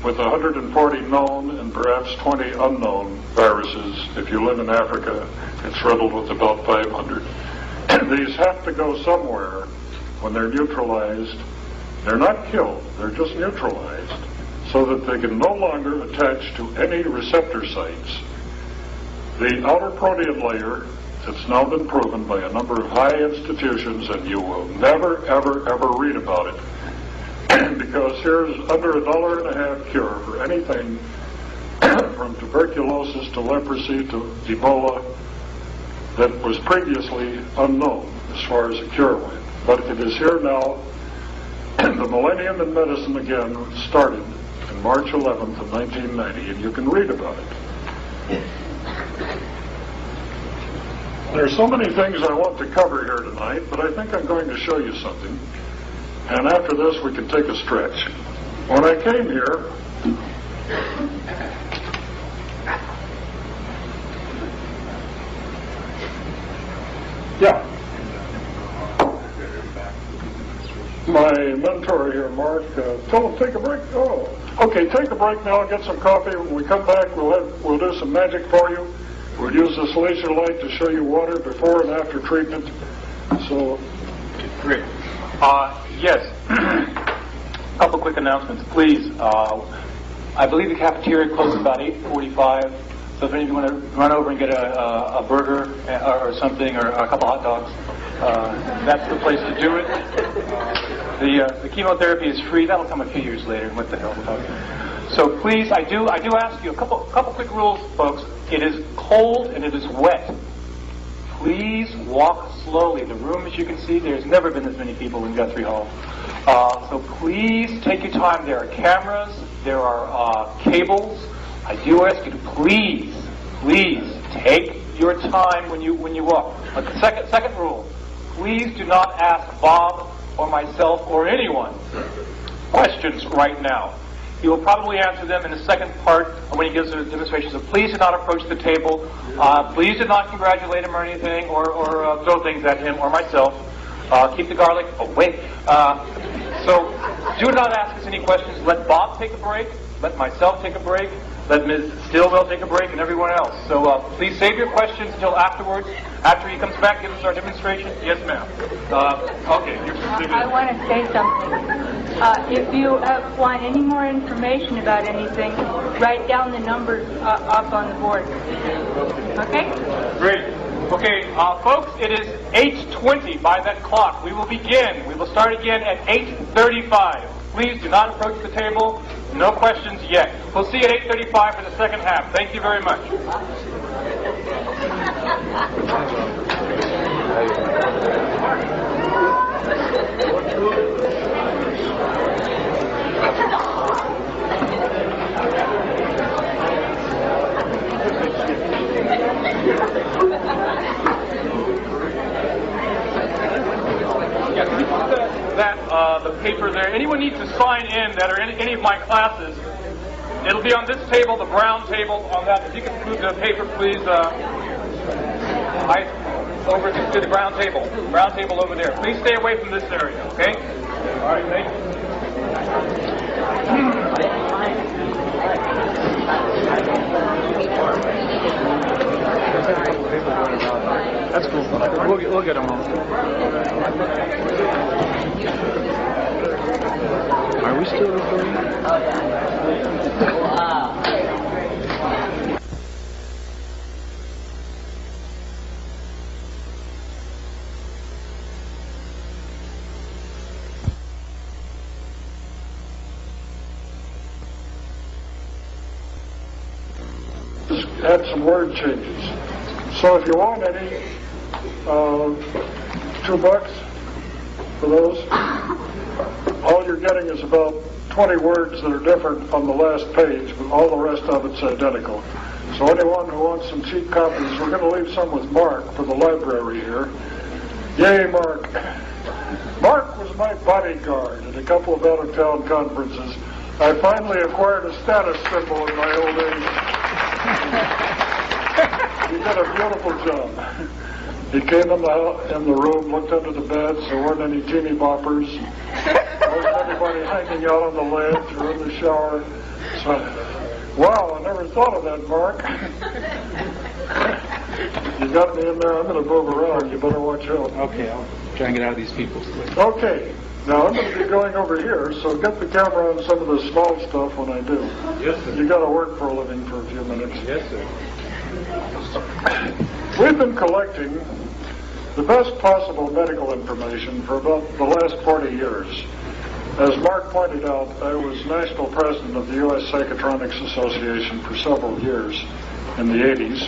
with 140 known and perhaps 20 unknown viruses. If you live in Africa, it's riddled with about 500. And these have to go somewhere when they're neutralized. They're not killed, they're just neutralized so that they can no longer attach to any receptor sites. The outer protein layer, it's now been proven by a number of high institutions, and you will never, ever, ever read about it. Because here's under $1.50 cure for anything from tuberculosis to leprosy to Ebola that was previously unknown as far as a cure went. But it is here now. The millennium in medicine again started on March 11th of 1990, and you can read about it. There are so many things I want to cover here tonight, but I think I'm going to show you something. And after this, we can take a stretch. When I came here, Yeah. My mentor here, Mark, tell him take a break. Oh, okay, take a break now and get some coffee. When we come back, we'll do some magic for you. We'll use this laser light to show you water before and after treatment. So, great. Yes. A couple quick announcements, please. I believe the cafeteria closes about 8:45. So if any of you want to run over and get a burger or something, or a couple hot dogs, that's the place to do it. The chemotherapy is free. That'll come a few years later. What the hell we're talking about. So please, I do ask you a couple quick rules, folks. It is cold and it is wet. Please walk slowly. The room, as you can see, there's never been this many people in Guthrie Hall. So please take your time. There are cameras. There are cables. I do ask you to please take your time when you walk. Second rule: please do not ask Bob or myself or anyone questions right now. He will probably answer them in the second part when he gives the demonstration. So please do not approach the table. Please do not congratulate him or anything, or throw things at him or myself. Keep the garlic away. So do not ask us any questions. Let Bob take a break. Let myself take a break. Let Ms. Stillwell take a break, and everyone else. So please save your questions until afterwards. After he comes back, give us our demonstration. Yes, ma'am. Okay. I want to say something. If you want any more information about anything, write down the numbers up on the board. Okay? Great. Okay, folks, it is 8:20 by that clock. We will begin. We will start again at 8:35. Please do not approach the table. No questions yet. We'll see you at 8:35 for the second half. Thank you very much. Yeah, can you put the paper there? Anyone needs to sign in that are in any of my classes? It'll be on this table, the brown table on that. If you can move the paper, please. Over to the brown table. Brown table over there. Please stay away from this area, okay? All right, thank you. That's cool. We'll get them all. Are we still recording? Just had some word changes. So if you want any, $2 for those. All you're getting is about 20 words that are different on the last page, but all the rest of it's identical. So anyone who wants some cheap copies, we're going to leave some with Mark for the library here. Yay, Mark. Mark was my bodyguard at a couple of out-of-town conferences. I finally acquired a status symbol in my old age. He did a beautiful job. He came in the room, looked under the beds. There weren't any teeny boppers. There wasn't anybody hanging out on the ledge or in the shower. So, wow, I never thought of that, Mark. You got me in there. I'm going to move around. You better watch out. Okay, I'll try and get out of these people. Okay. Now, I'm going to be going over here, so get the camera on some of the small stuff when I do. Yes, sir. You got to work for a living for a few minutes. Yes, sir. We've been collecting the best possible medical information for about the last 40 years. As Mark pointed out, I was national president of the U.S. Psychotronics Association for several years in the 80s,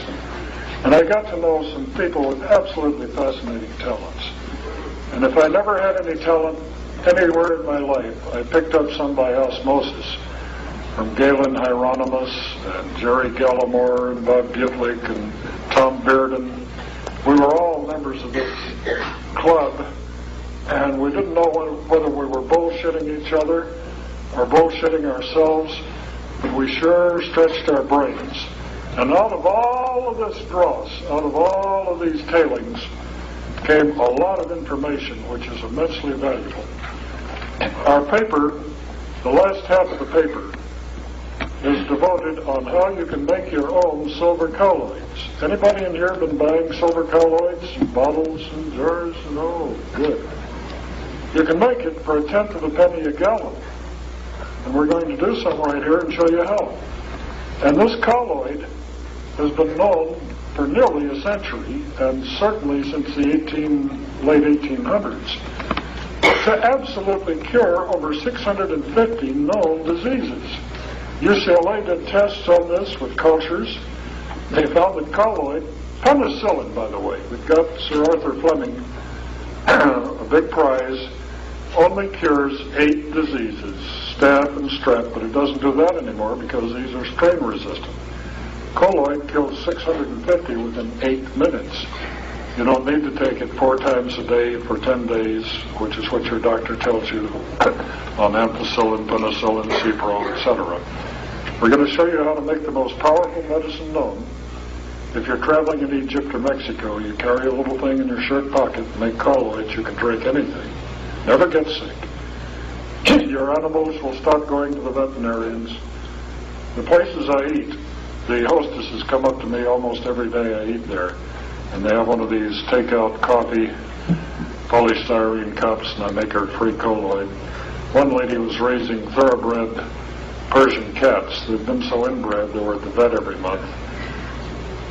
and I got to know some people with absolutely fascinating talents. And if I never had any talent anywhere in my life, I picked up some by osmosis from Galen Hieronymus and Jerry Gallimore and Bob Gitlick and Tom Bearden. We were all members of this club, and we didn't know whether we were bullshitting each other or bullshitting ourselves, we sure stretched our brains. And out of all of this dross, out of all of these tailings, came a lot of information which is immensely valuable. Our paper, the last half of the paper, is devoted on how you can make your own silver colloids. Anybody in here been buying silver colloids, bottles and jars? No, good. You can make it for 1/10 of a penny a gallon. And we're going to do some right here and show you how. And this colloid has been known for nearly a century, and certainly since the late 1800s, to absolutely cure over 650 known diseases. UCLA did tests on this with cultures. They found that colloid, penicillin by the way, that got Sir Arthur Fleming a big prize, only cures 8 diseases, staph and strep, but it doesn't do that anymore because these are strain resistant. Colloid kills 650 within 8 minutes. You don't need to take it 4 times a day for 10 days, which is what your doctor tells you on ampicillin, penicillin, Cipro, etc. We're going to show you how to make the most powerful medicine known. If you're traveling in Egypt or Mexico, you carry a little thing in your shirt pocket, make colloids, you can drink anything. Never get sick. Your animals will stop going to the veterinarians. The places I eat, the hostesses come up to me almost every day I eat there, and they have one of these takeout coffee polystyrene cups, and I make her free colloid. One lady was raising thoroughbred Persian cats. They've been so inbred they were at the vet every month.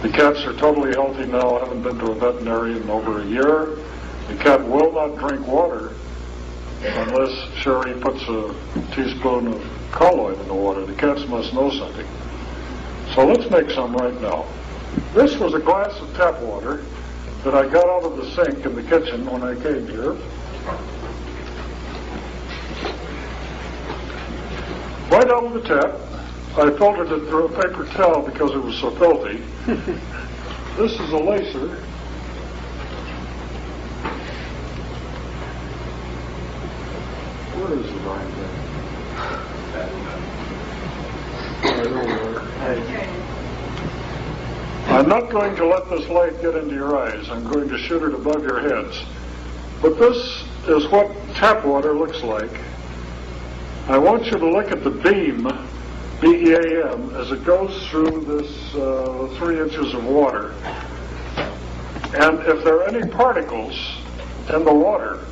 The cats are totally healthy now. I haven't been to a veterinarian in over a year. The cat will not drink water unless Sherry puts a teaspoon of colloid in the water. The cats must know something. So let's make some right now. This was a glass of tap water that I got out of the sink in the kitchen when I came here. Right out of the tap. I filtered it through a paper towel because it was so filthy. This is a lacer. Where is the darn thing? I'm not going to let this light get into your eyes. I'm going to shoot it above your heads. But this is what tap water looks like. I want you to look at the beam, B-E-A-M, as it goes through this 3 inches of water. And if there are any particles in the water,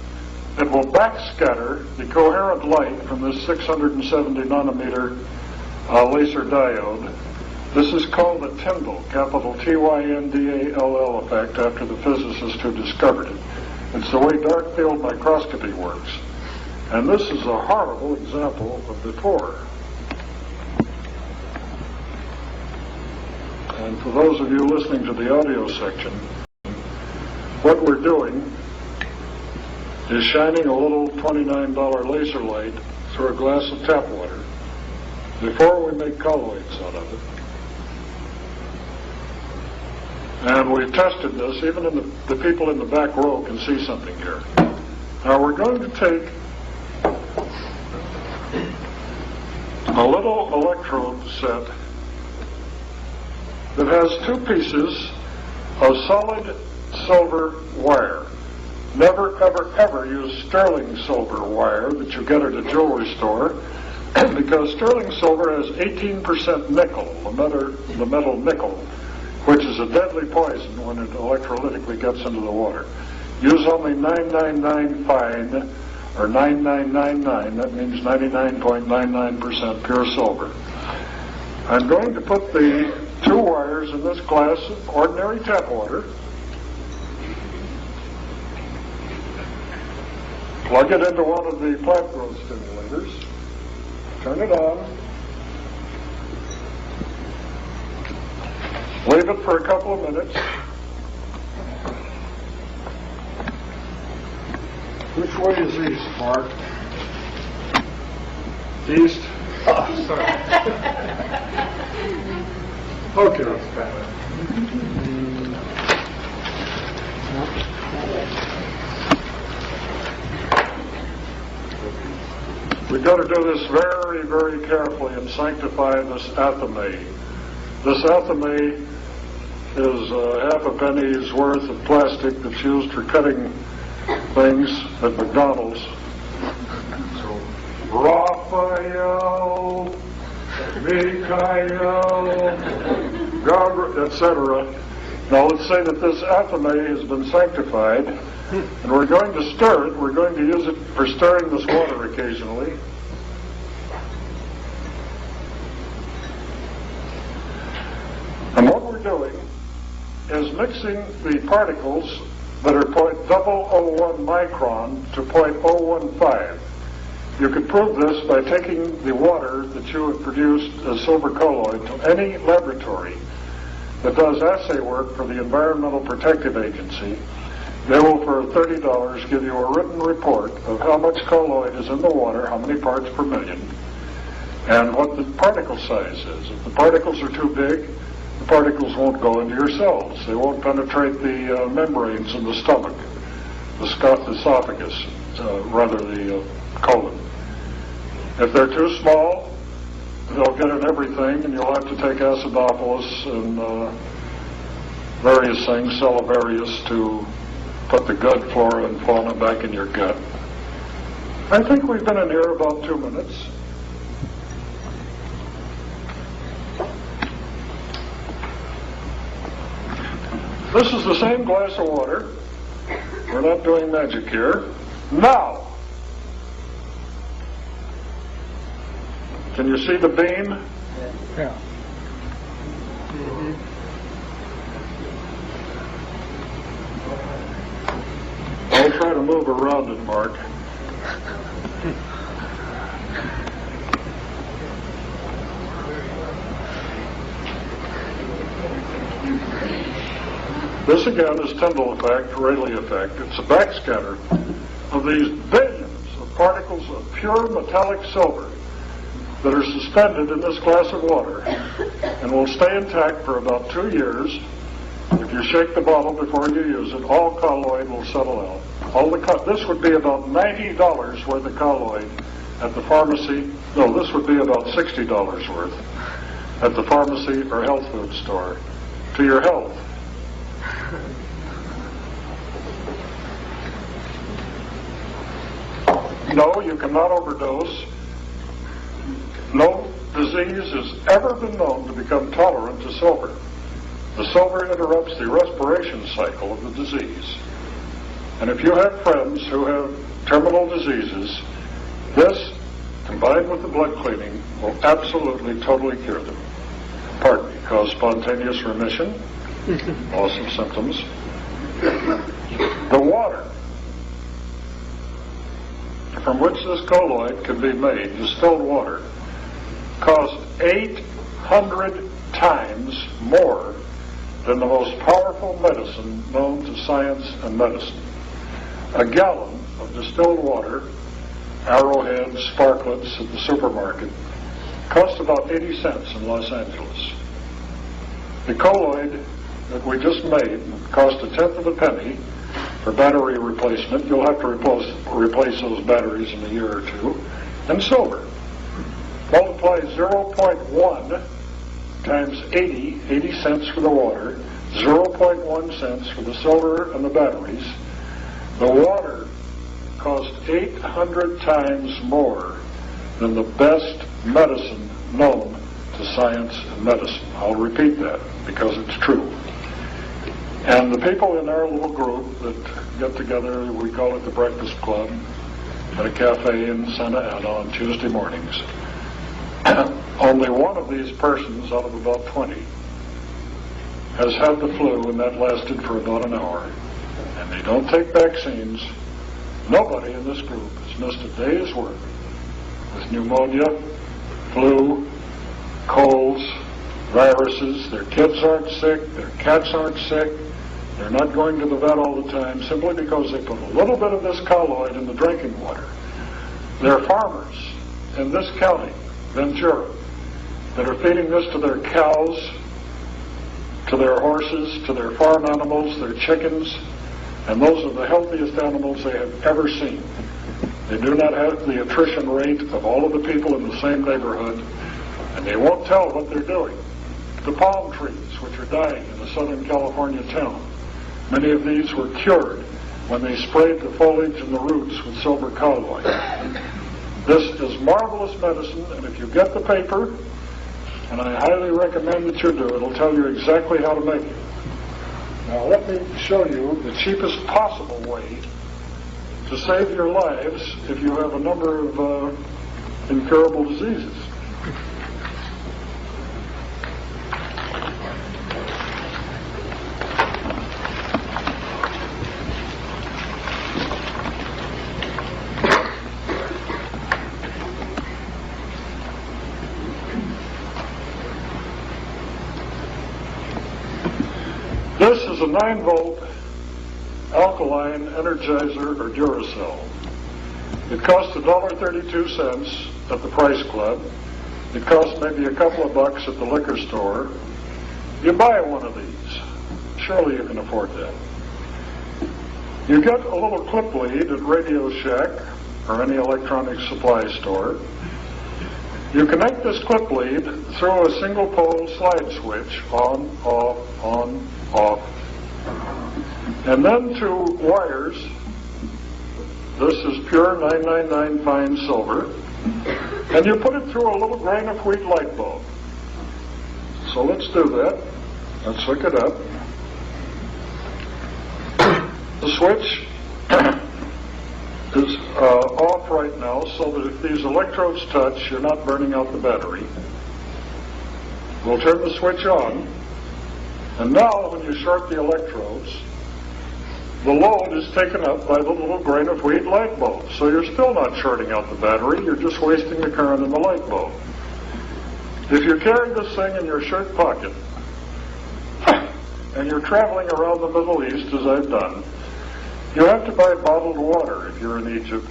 it will backscatter the coherent light from this 670 nanometer laser diode. This is called the Tyndall, capital T-Y-N-D-A-L-L effect, after the physicist who discovered it. It's the way dark field microscopy works. And this is a horrible example of before. And for those of you listening to the audio section, what we're doing is shining a little $29 laser light through a glass of tap water before we make colloids out of it. And we've tested this. Even in the people in the back row can see something here. Now we're going to take a little electrode set that has 2 pieces of solid silver wire. Never, ever, ever use sterling silver wire that you get at a jewelry store, because sterling silver has 18% nickel, the metal nickel, which is a deadly poison when it electrolytically gets into the water. Use only 999 fine, or 9999, that means 99.99% pure silver. I'm going to put the 2 wires in this glass of ordinary tap water. Plug it into one of the plant growth stimulators. Turn it on. Leave it for a couple of minutes. Which way is east, Mark? East? Oh, sorry. Okay. We've got to do this very, very carefully and sanctify this athame. This athame is half a penny's worth of plastic that's used for cutting things at McDonald's. So, Raphael, Mikhail, Gabriel, etc. Now let's say that this athame has been sanctified, and we're going to stir it. We're going to use it for stirring this water occasionally. And what we're doing is mixing the particles that are 0.001 micron to 0.015. You can prove this by taking the water that you have produced as silver colloid to any laboratory that does assay work for the Environmental Protective Agency. They will, for $30, give you a written report of how much colloid is in the water, how many parts per million, and what the particle size is. If the particles are too big, the particles won't go into your cells. They won't penetrate the membranes in the stomach, the esophagus, the colon. If they're too small, they'll get in everything, and you'll have to take acidophilus and various things, salivarius, to put the good flora and fauna back in your gut. I think we've been in here about 2 minutes. This is the same glass of water. We're not doing magic here. Now, can you see the beam? Yeah. I'll try to move around it, Mark. This again is Tyndall effect, Rayleigh effect. It's a backscatter of these billions of particles of pure metallic silver that are suspended in this glass of water and will stay intact for about 2 years. If you shake the bottle before you use it, all colloid will settle out. This would be about $90 worth of colloid at the pharmacy. No, this would be about $60 worth at the pharmacy or health food store. To your health. No, you cannot overdose. No disease has ever been known to become tolerant to silver. The silver interrupts the respiration cycle of the disease. And if you have friends who have terminal diseases, this, combined with the blood cleaning, will absolutely, totally cure them. Pardon me, cause spontaneous remission, loss of symptoms. The water from which this colloid can be made, distilled water, costs 800 times more than the most powerful medicine known to science and medicine. A gallon of distilled water, Arrowhead, Sparklets at the supermarket, costs about 80 cents in Los Angeles. The colloid that we just made cost 1/10 of a penny for battery replacement. You'll have to replace those batteries in a year or two. And silver. Multiply 0.1 times 80 cents for the water, 0.1 cents for the silver and the batteries. The water cost 800 times more than the best medicine known to science and medicine. I'll repeat that because it's true. And the people in our little group that get together, we call it the Breakfast Club, at a cafe in Santa Ana on Tuesday mornings. Only one of these persons out of about 20 has had the flu, and that lasted for about an hour. And they don't take vaccines. Nobody in this group has missed a day's work with pneumonia, flu, colds, viruses. Their kids aren't sick, their cats aren't sick. They're not going to the vet all the time simply because they put a little bit of this colloid in the drinking water. There are farmers in this county, Ventura, that are feeding this to their cows, to their horses, to their farm animals, their chickens, and those are the healthiest animals they have ever seen. They do not have the attrition rate of all of the people in the same neighborhood, and they won't tell what they're doing. The palm trees, which are dying in a Southern California town, many of these were cured when they sprayed the foliage and the roots with silver colloid. This is marvelous medicine, and if you get the paper, and I highly recommend that you do, it'll tell you exactly how to make it. Now let me show you the cheapest possible way to save your lives if you have a number of incurable diseases. This is a 9-volt alkaline energizer or Duracell. It costs $1.32 at the Price Club. It costs maybe a couple of bucks at the liquor store. You buy one of these. Surely you can afford that. You get a little clip lead at Radio Shack or any electronic supply store. You connect this clip lead through a single pole slide switch, on, off, and then to wires. This is pure 999 fine silver, and you put it through a little grain of wheat light bulb. So let's do that. Let's hook it up. The switch is off right now, so that if these electrodes touch, you're not burning out the battery. We'll turn the switch on, and now when you short the electrodes, the load is taken up by the little grain of wheat light bulb. So you're still not shorting out the battery, you're just wasting the current in the light bulb. If you carry this thing in your shirt pocket, and you're traveling around the Middle East, as I've done, you have to buy bottled water if you're in Egypt,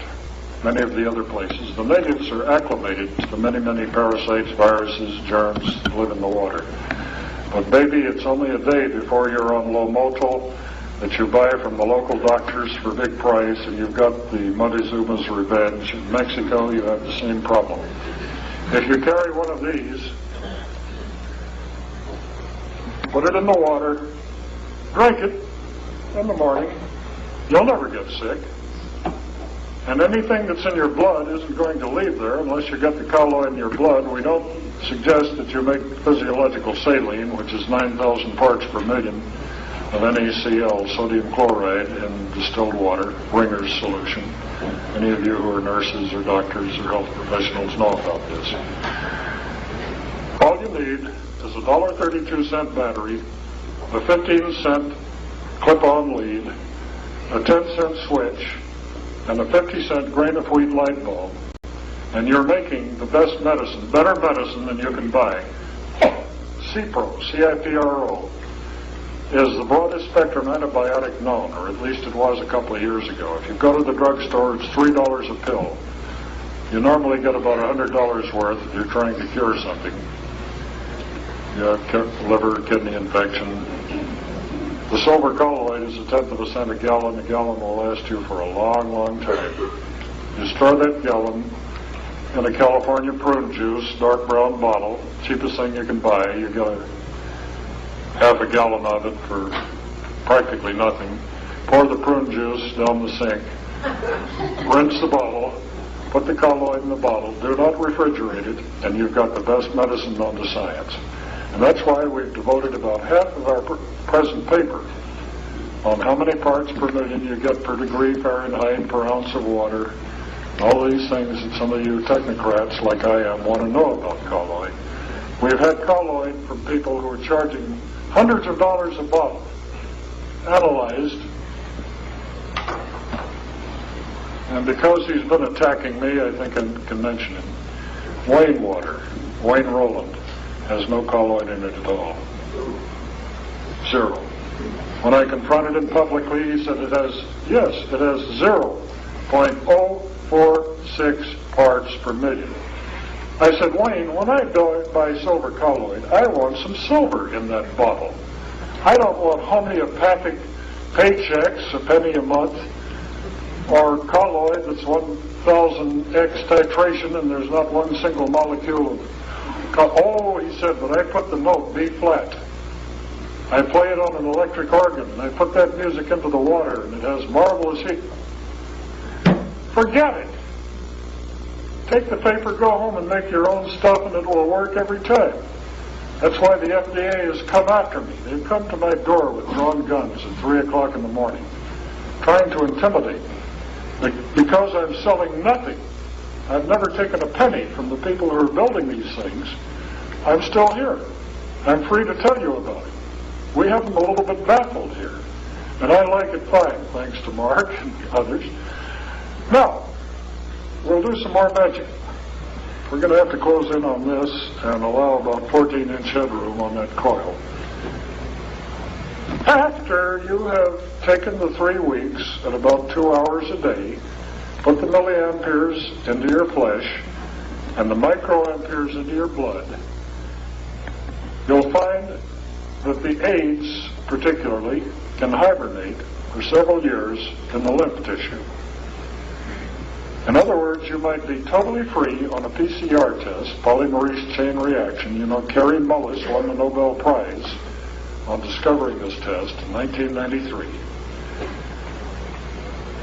many of the other places. The natives are acclimated to many, many parasites, viruses, germs that live in the water. But baby, it's only a day before you're on Lomotil that you buy from the local doctors for big price, and you've got the Montezuma's revenge. In Mexico, you have the same problem. If you carry one of these, put it in the water, drink it in the morning, you'll never get sick. And anything that's in your blood isn't going to leave there unless you get the colloid in your blood. We don't suggest that you make physiological saline, which is 9,000 parts per million of NaCl, sodium chloride, in distilled water, Ringer's solution. Any of you who are nurses or doctors or health professionals know about this. All you need is a $1.32 battery, a 15-cent clip-on lead, a 10-cent switch, and a 50-cent grain of wheat light bulb, and you're making the best medicine, better medicine than you can buy. Cipro, C-I-P-R-O, is the broadest spectrum antibiotic known, or at least it was a couple of years ago. If you go to the drugstore, it's $3 a pill. You normally get about $100 worth if you're trying to cure something. You have liver, kidney infection. The silver colloid is 1/10 of a cent a gallon. A gallon will last you for a long, long time. You store that gallon in a California prune juice, dark brown bottle, cheapest thing you can buy. You get half a gallon of it for practically nothing. Pour the prune juice down the sink. Rinse the bottle. Put the colloid in the bottle. Do not refrigerate it, and you've got the best medicine known to science. And that's why we've devoted about half of our present paper on how many parts per million you get per degree Fahrenheit per ounce of water. All these things that some of you technocrats like I am want to know about colloid. We've had colloid from people who are charging hundreds of dollars a bottle, analyzed. And because he's been attacking me, I think I can mention him. Wayne Water, Wayne Rowland, has no colloid in it at all. Zero. When I confronted him publicly, he said it has 0.046 parts per million. I said, Wayne, when I buy silver colloid, I want some silver in that bottle. I don't want homeopathic paychecks, a penny a month, or colloid that's 1,000x titration and there's not one single molecule of... Oh, he said, but I put the note B flat. I play it on an electric organ, and I put that music into the water, and it has marvelous heat. Forget it. Take the paper, go home and make your own stuff, and it will work every time. That's why the FDA has come after me. They've come to my door with drawn guns at 3 o'clock in the morning, trying to intimidate me. Because I'm selling nothing. I've never taken a penny from the people who are building these things. I'm still here. I'm free to tell you about it. We have them a little bit baffled here. And I like it fine, thanks to Mark and others. Now, we'll do some more magic. We're going to have to close in on this and allow about 14-inch headroom on that coil. After you have taken the 3 weeks at about 2 hours a day, put the milliamperes into your flesh and the microamperes into your blood, you'll find that the AIDS, particularly, can hibernate for several years in the lymph tissue. In other words, you might be totally free on a PCR test, polymerase chain reaction. You know, Carrie Mullis won the Nobel Prize on discovering this test in 1993.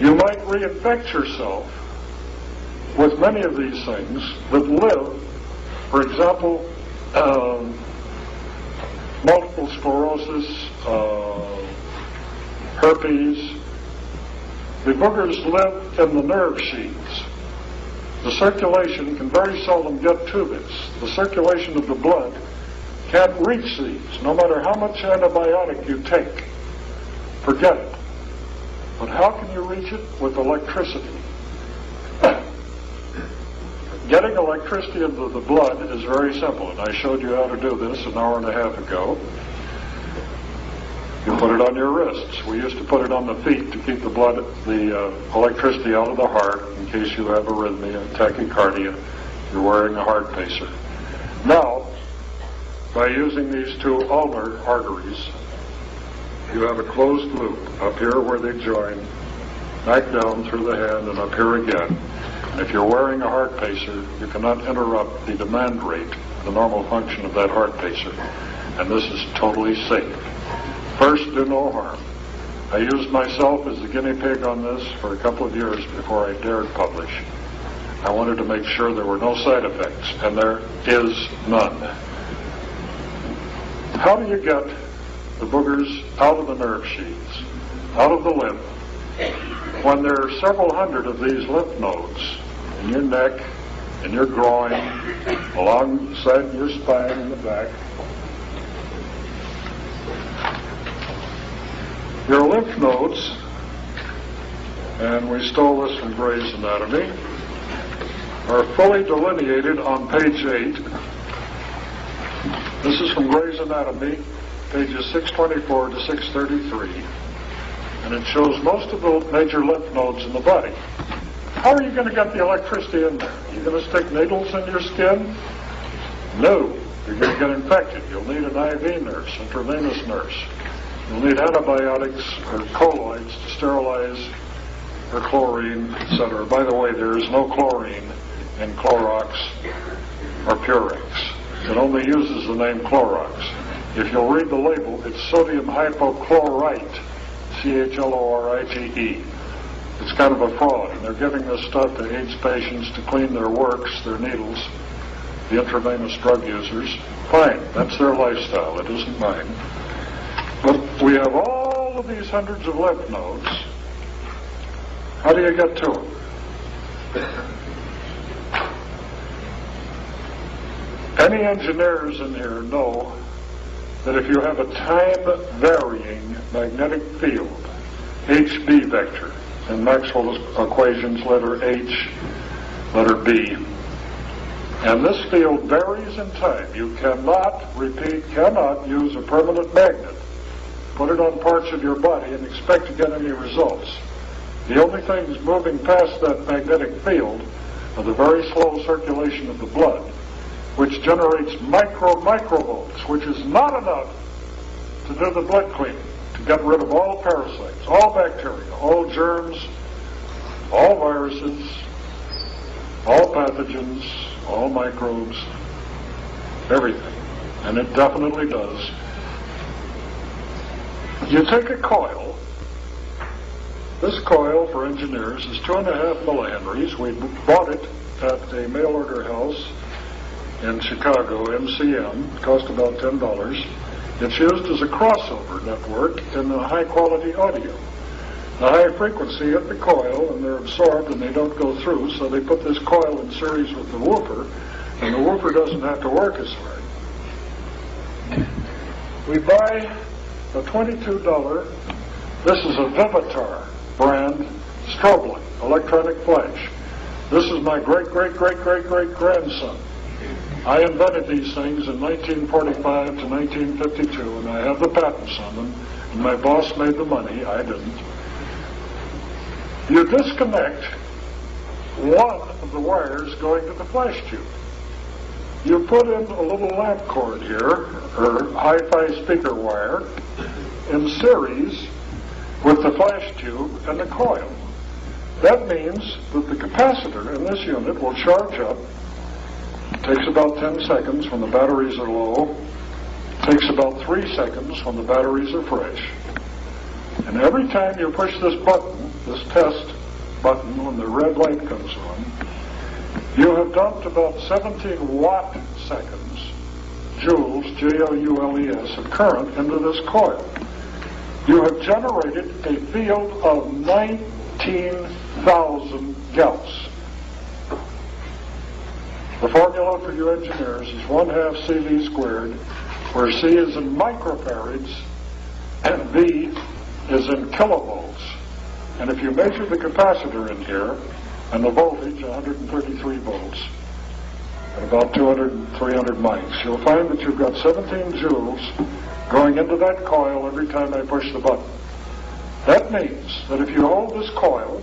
You might reinfect yourself with many of these things that live, for example, multiple sclerosis, herpes. The boogers live in the nerve sheaths. The circulation can very seldom get to this. The circulation of the blood can't reach these, no matter how much antibiotic you take. Forget it. But how can you reach it? With electricity. Getting electricity into the blood is very simple, and I showed you how to do this an hour and a half ago. You put it on your wrists. We used to put it on the feet to keep the electricity out of the heart in case you have arrhythmia, tachycardia, you're wearing a heart pacer. Now, by using these 2 ulnar arteries, you have a closed loop up here where they join, back down through the hand, and up here again. And if you're wearing a heart pacer, you cannot interrupt the demand rate, the normal function of that heart pacer. And this is totally safe. First, do no harm. I used myself as a guinea pig on this for a couple of years before I dared publish. I wanted to make sure there were no side effects, and there is none. How do you get the boogers out of the nerve sheaths, out of the lymph, when there are several hundred of these lymph nodes in your neck, in your groin, alongside your spine in the back? Your lymph nodes, and we stole this from Gray's Anatomy, are fully delineated on page 8. This is from Gray's Anatomy, pages 624 to 633, and it shows most of the major lymph nodes in the body. How are you going to get the electricity in there? Are you going to stick needles in your skin? No. You're going to get infected. You'll need an IV nurse, intravenous nurse. You'll need antibiotics or colloids to sterilize, or chlorine, etc. By the way, there is no chlorine in Clorox or Purex. It only uses the name Clorox. If you'll read the label, it's sodium hypochlorite, CHLORITE. It's kind of a fraud, and they're giving this stuff to AIDS patients to clean their works, their needles, the intravenous drug users. Fine, that's their lifestyle. It isn't mine. But we have all of these hundreds of lymph nodes. How do you get to them? Any engineers in here know that if you have a time-varying magnetic field, HB vector, in Maxwell's equations, letter H, letter B, and this field varies in time, you cannot use a permanent magnet, put it on parts of your body, and expect to get any results. The only things moving past that magnetic field are the very slow circulation of the blood, which generates microvolts, which is not enough to do the blood cleaning, to get rid of all parasites, all bacteria, all germs, all viruses, all pathogens, all microbes, everything. And it definitely does. You take a coil. This coil for engineers is 2.5 millihenries. We bought it at a mail order house in Chicago, MCM. It cost about $10. It's used as a crossover network in the high quality audio. The high frequency hit the coil and they're absorbed and they don't go through, so they put this coil in series with the woofer, and the woofer doesn't have to work as hard. We buy a $22, this is a Vivitar brand strobe light, electronic flash. This is my great-great-great-great-great-grandson. I invented these things in 1945 to 1952, and I have the patents on them, and my boss made the money, I didn't. You disconnect one of the wires going to the flash tube. You put in a little lamp cord here, or hi-fi speaker wire, in series with the flash tube and the coil. That means that the capacitor in this unit will charge up. It takes about 10 seconds when the batteries are low. It takes about 3 seconds when the batteries are fresh. And every time you push this button, this test button, when the red light comes on, you have dumped about 17 watt seconds, joules, J-O-U-L-E-S, of current into this coil. You have generated a field of 19,000 Gauss. The formula for you engineers is 1/2 CV squared, where C is in microfarads and V is in kilovolts. And if you measure the capacitor in here, and the voltage, 133 volts, at about 200 and 300 mics, you'll find that you've got 17 joules going into that coil every time I push the button. That means that if you hold this coil,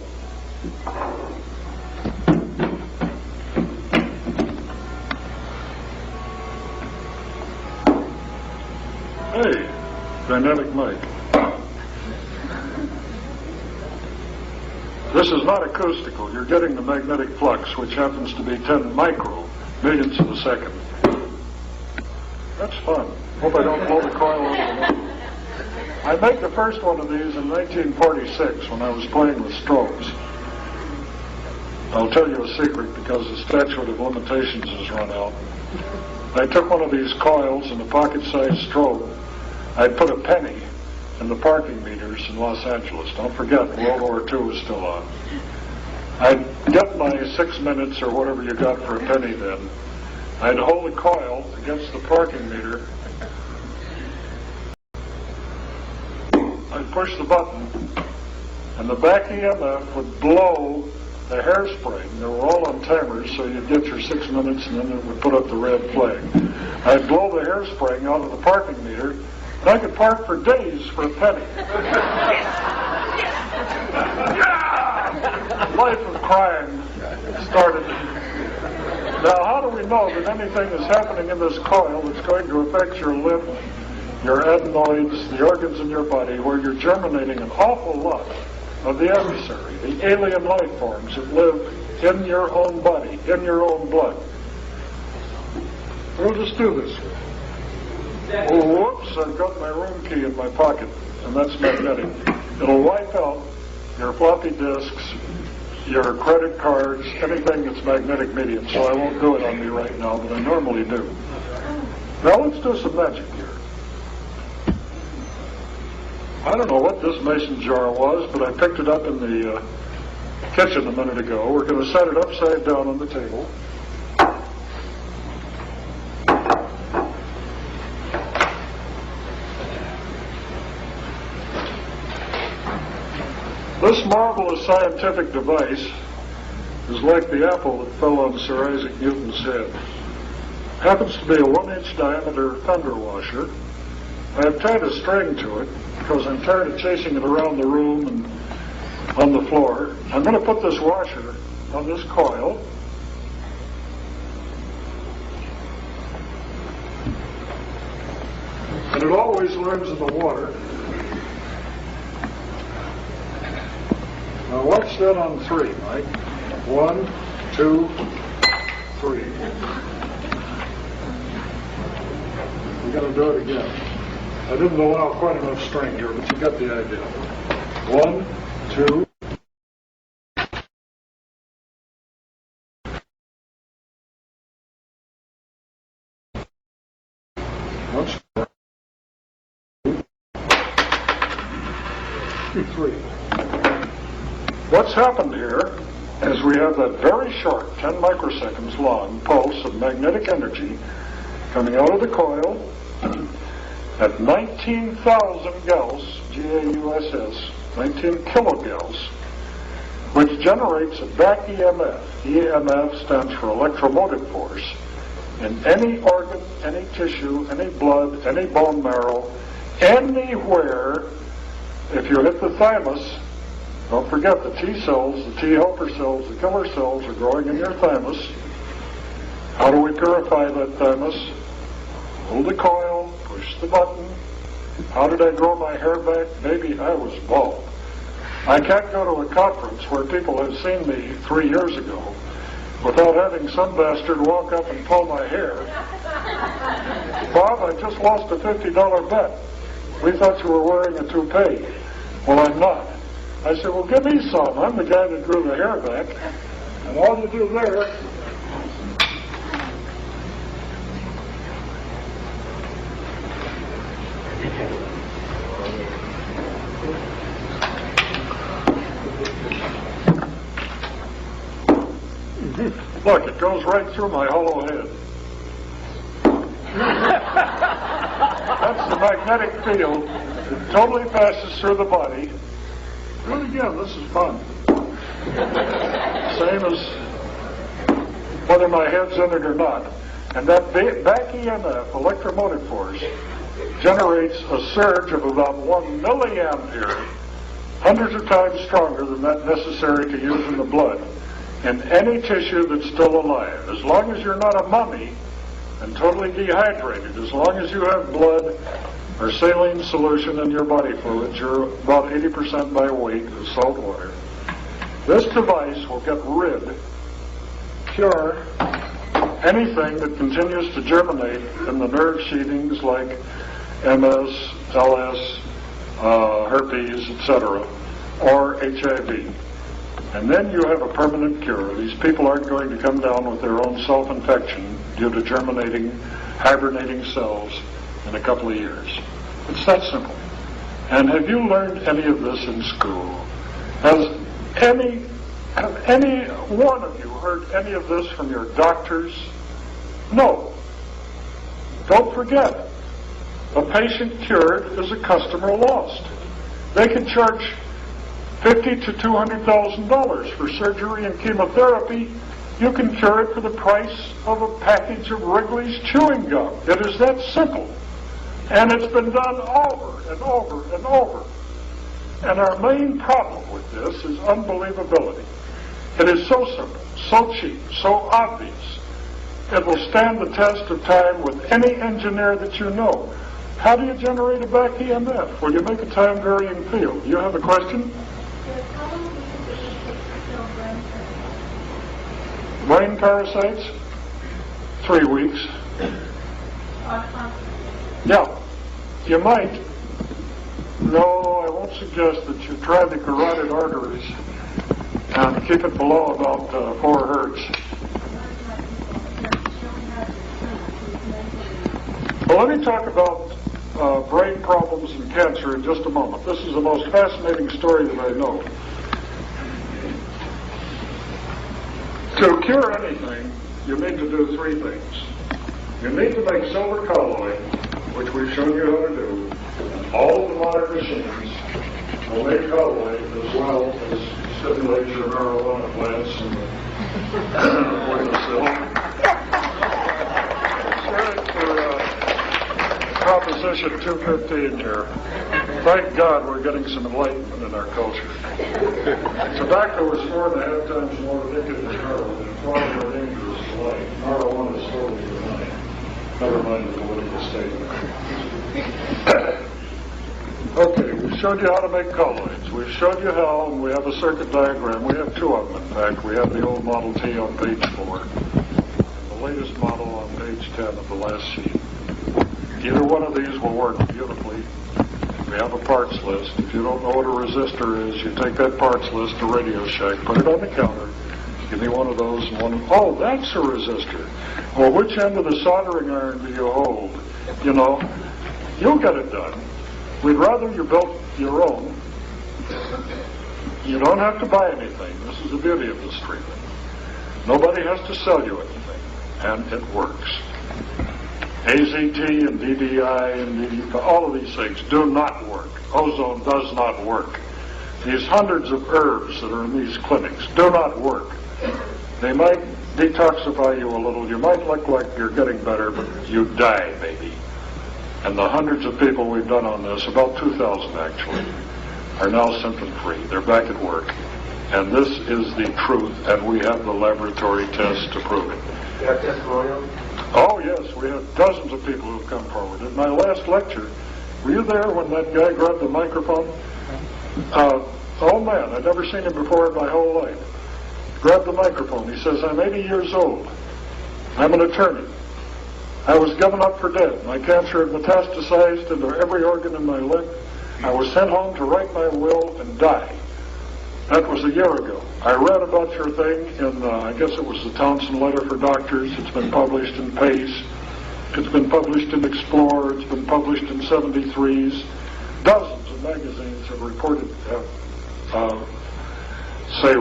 hey, dynamic mic. This is not acoustical. You're getting the magnetic flux, which happens to be 10 micro-millionths of a second. That's fun. Hope I don't blow the coil over the moon. I made the first one of these in 1946 when I was playing with strobes. I'll tell you a secret because the statute of limitations has run out. I took one of these coils in a pocket-sized strobe. I'd put a penny in the parking meters in Los Angeles. Don't forget, World War II was still on. I'd get my 6 minutes or whatever you got for a penny then. I'd hold the coil against the parking meter. I'd push the button, and the back EMF would blow the hairspring. They were all on timers, so you'd get your 6 minutes, and then it would put up the red flag. I'd blow the hairspring out of the parking meter, and I could park for days for a penny. Life of crime started. Now, how do we know that anything is happening in this coil that's going to affect your lymph, your adenoids, the organs in your body, where you're germinating an awful lot of the adversary, the alien life forms that live in your own body, in your own blood? We'll just do this. Oh, whoops, I've got my room key in my pocket, and that's magnetic. It'll wipe out your floppy disks, your credit cards, anything that's magnetic medium, so I won't do it on me right now, but I normally do. Now let's do some magic here. I don't know what this mason jar was, but I picked it up in the kitchen a minute ago. We're going to set it upside down on the table. This marvelous scientific device is like the apple that fell on Sir Isaac Newton's head. It happens to be a 1-inch diameter thunder washer. I have tied a string to it because I'm tired of chasing it around the room and on the floor. I'm going to put this washer on this coil. And it always learns in the water. Now watch that on 3, Mike. 1, 2, 3. We're going to do it again. I didn't allow quite enough string here, but you got the idea. 1, 2. Once more. 2, 3. What's happened here is we have that very short, 10 microseconds long pulse of magnetic energy coming out of the coil at 19,000 gauss, G-A-U-S-S, 19 kilogauss, which generates a back EMF. EMF stands for electromotive force. In any organ, any tissue, any blood, any bone marrow, anywhere, if you hit the thymus, don't forget the T cells, the T helper cells, the killer cells are growing in your thymus. How do we purify that thymus? Hold the coil, push the button. How did I grow my hair back? Maybe I was bald. I can't go to a conference where people have seen me 3 years ago without having some bastard walk up and pull my hair. Bob, I just lost a $50 bet. We thought you were wearing a toupee. Well, I'm not. I said, well, give me some. I'm the guy that grew the hair back. And all you do there... Look, it goes right through my hollow head. That's the magnetic field. It totally passes through the body. Do it again. This is fun. Same as whether my head's in it or not. And that back EMF, electromotive force, generates a surge of about 1 milliampere, hundreds of times stronger than that necessary to use in the blood, in any tissue that's still alive. As long as you're not a mummy and totally dehydrated, as long as you have blood or saline solution in your body fluids, you're about 80% by weight of salt water. This device will get rid, cure, anything that continues to germinate in the nerve sheathings like MS, LS, herpes, etc., or HIV. And then you have a permanent cure. These people aren't going to come down with their own self-infection due to germinating, hibernating cells in a couple of years. It's that simple. And have you learned any of this in school? Have any one of you heard any of this from your doctors? No. Don't forget, a patient cured is a customer lost. They can charge $50,000 to $200,000 for surgery and chemotherapy. You can cure it for the price of a package of Wrigley's chewing gum. It is that simple. And it's been done over and over and over. And our main problem with this is unbelievability. It is so simple, so cheap, so obvious. It will stand the test of time with any engineer that you know. How do you generate a back EMF? Well, you make a time-varying field. You have a question? Brain parasites? 3 weeks. Yeah, you might. No, I won't suggest that you try the carotid arteries and keep it below about 4 hertz. Well, let me talk about brain problems and cancer in just a moment. This is the most fascinating story that I know. To cure anything, you need to do 3 things. You need to make silver colloid, which we've shown you how to do. All of the modern machines will make colloid as well as stimulate your marijuana plants and the windowsill. Proposition 215 here. Thank God we're getting some enlightenment in our culture. Tobacco is 4.5 times more addictive than heroin and far more dangerous to life. Marijuana is totally benign. Never mind the political statement. Okay, We've showed you how to make colloids. We've showed you how, and we have a circuit diagram. We have two of them, in fact. We have the old Model T on page 4, and the latest model on page 10 of the last sheet. Either one of these will work beautifully. We have a parts list. If you don't know what a resistor is, you take that parts list to Radio Shack, put it on the counter, give me one of those and one. Oh, that's a resistor. Well, which end of the soldering iron do you hold? You know, you'll get it done. We'd rather you built your own. You don't have to buy anything. This is the beauty of this treatment. Nobody has to sell you anything, and it works. AZT and DDI and DDP, all of these things do not work. Ozone does not work. These hundreds of herbs that are in these clinics do not work. They might detoxify you a little. You might look like you're getting better, but you die, baby. And the hundreds of people we've done on this, about 2,000 actually, are now symptom-free. They're back at work. And this is the truth, and we have the laboratory tests to prove it. You have testimonials? Oh, yes, we have dozens of people who've come forward. In my last lecture, were you there when that guy grabbed the microphone? Oh, man, I'd never seen him before in my whole life. Grabbed the microphone. He says, I'm 80 years old. I'm an attorney. I was given up for dead. My cancer had metastasized into every organ in my limb. I was sent home to write my will and die. That was a year ago. I read about your thing in, I guess it was the Townsend Letter for Doctors. It's been published in PACE. It's been published in Explorer. It's been published in 73s. Dozens of magazines have reported,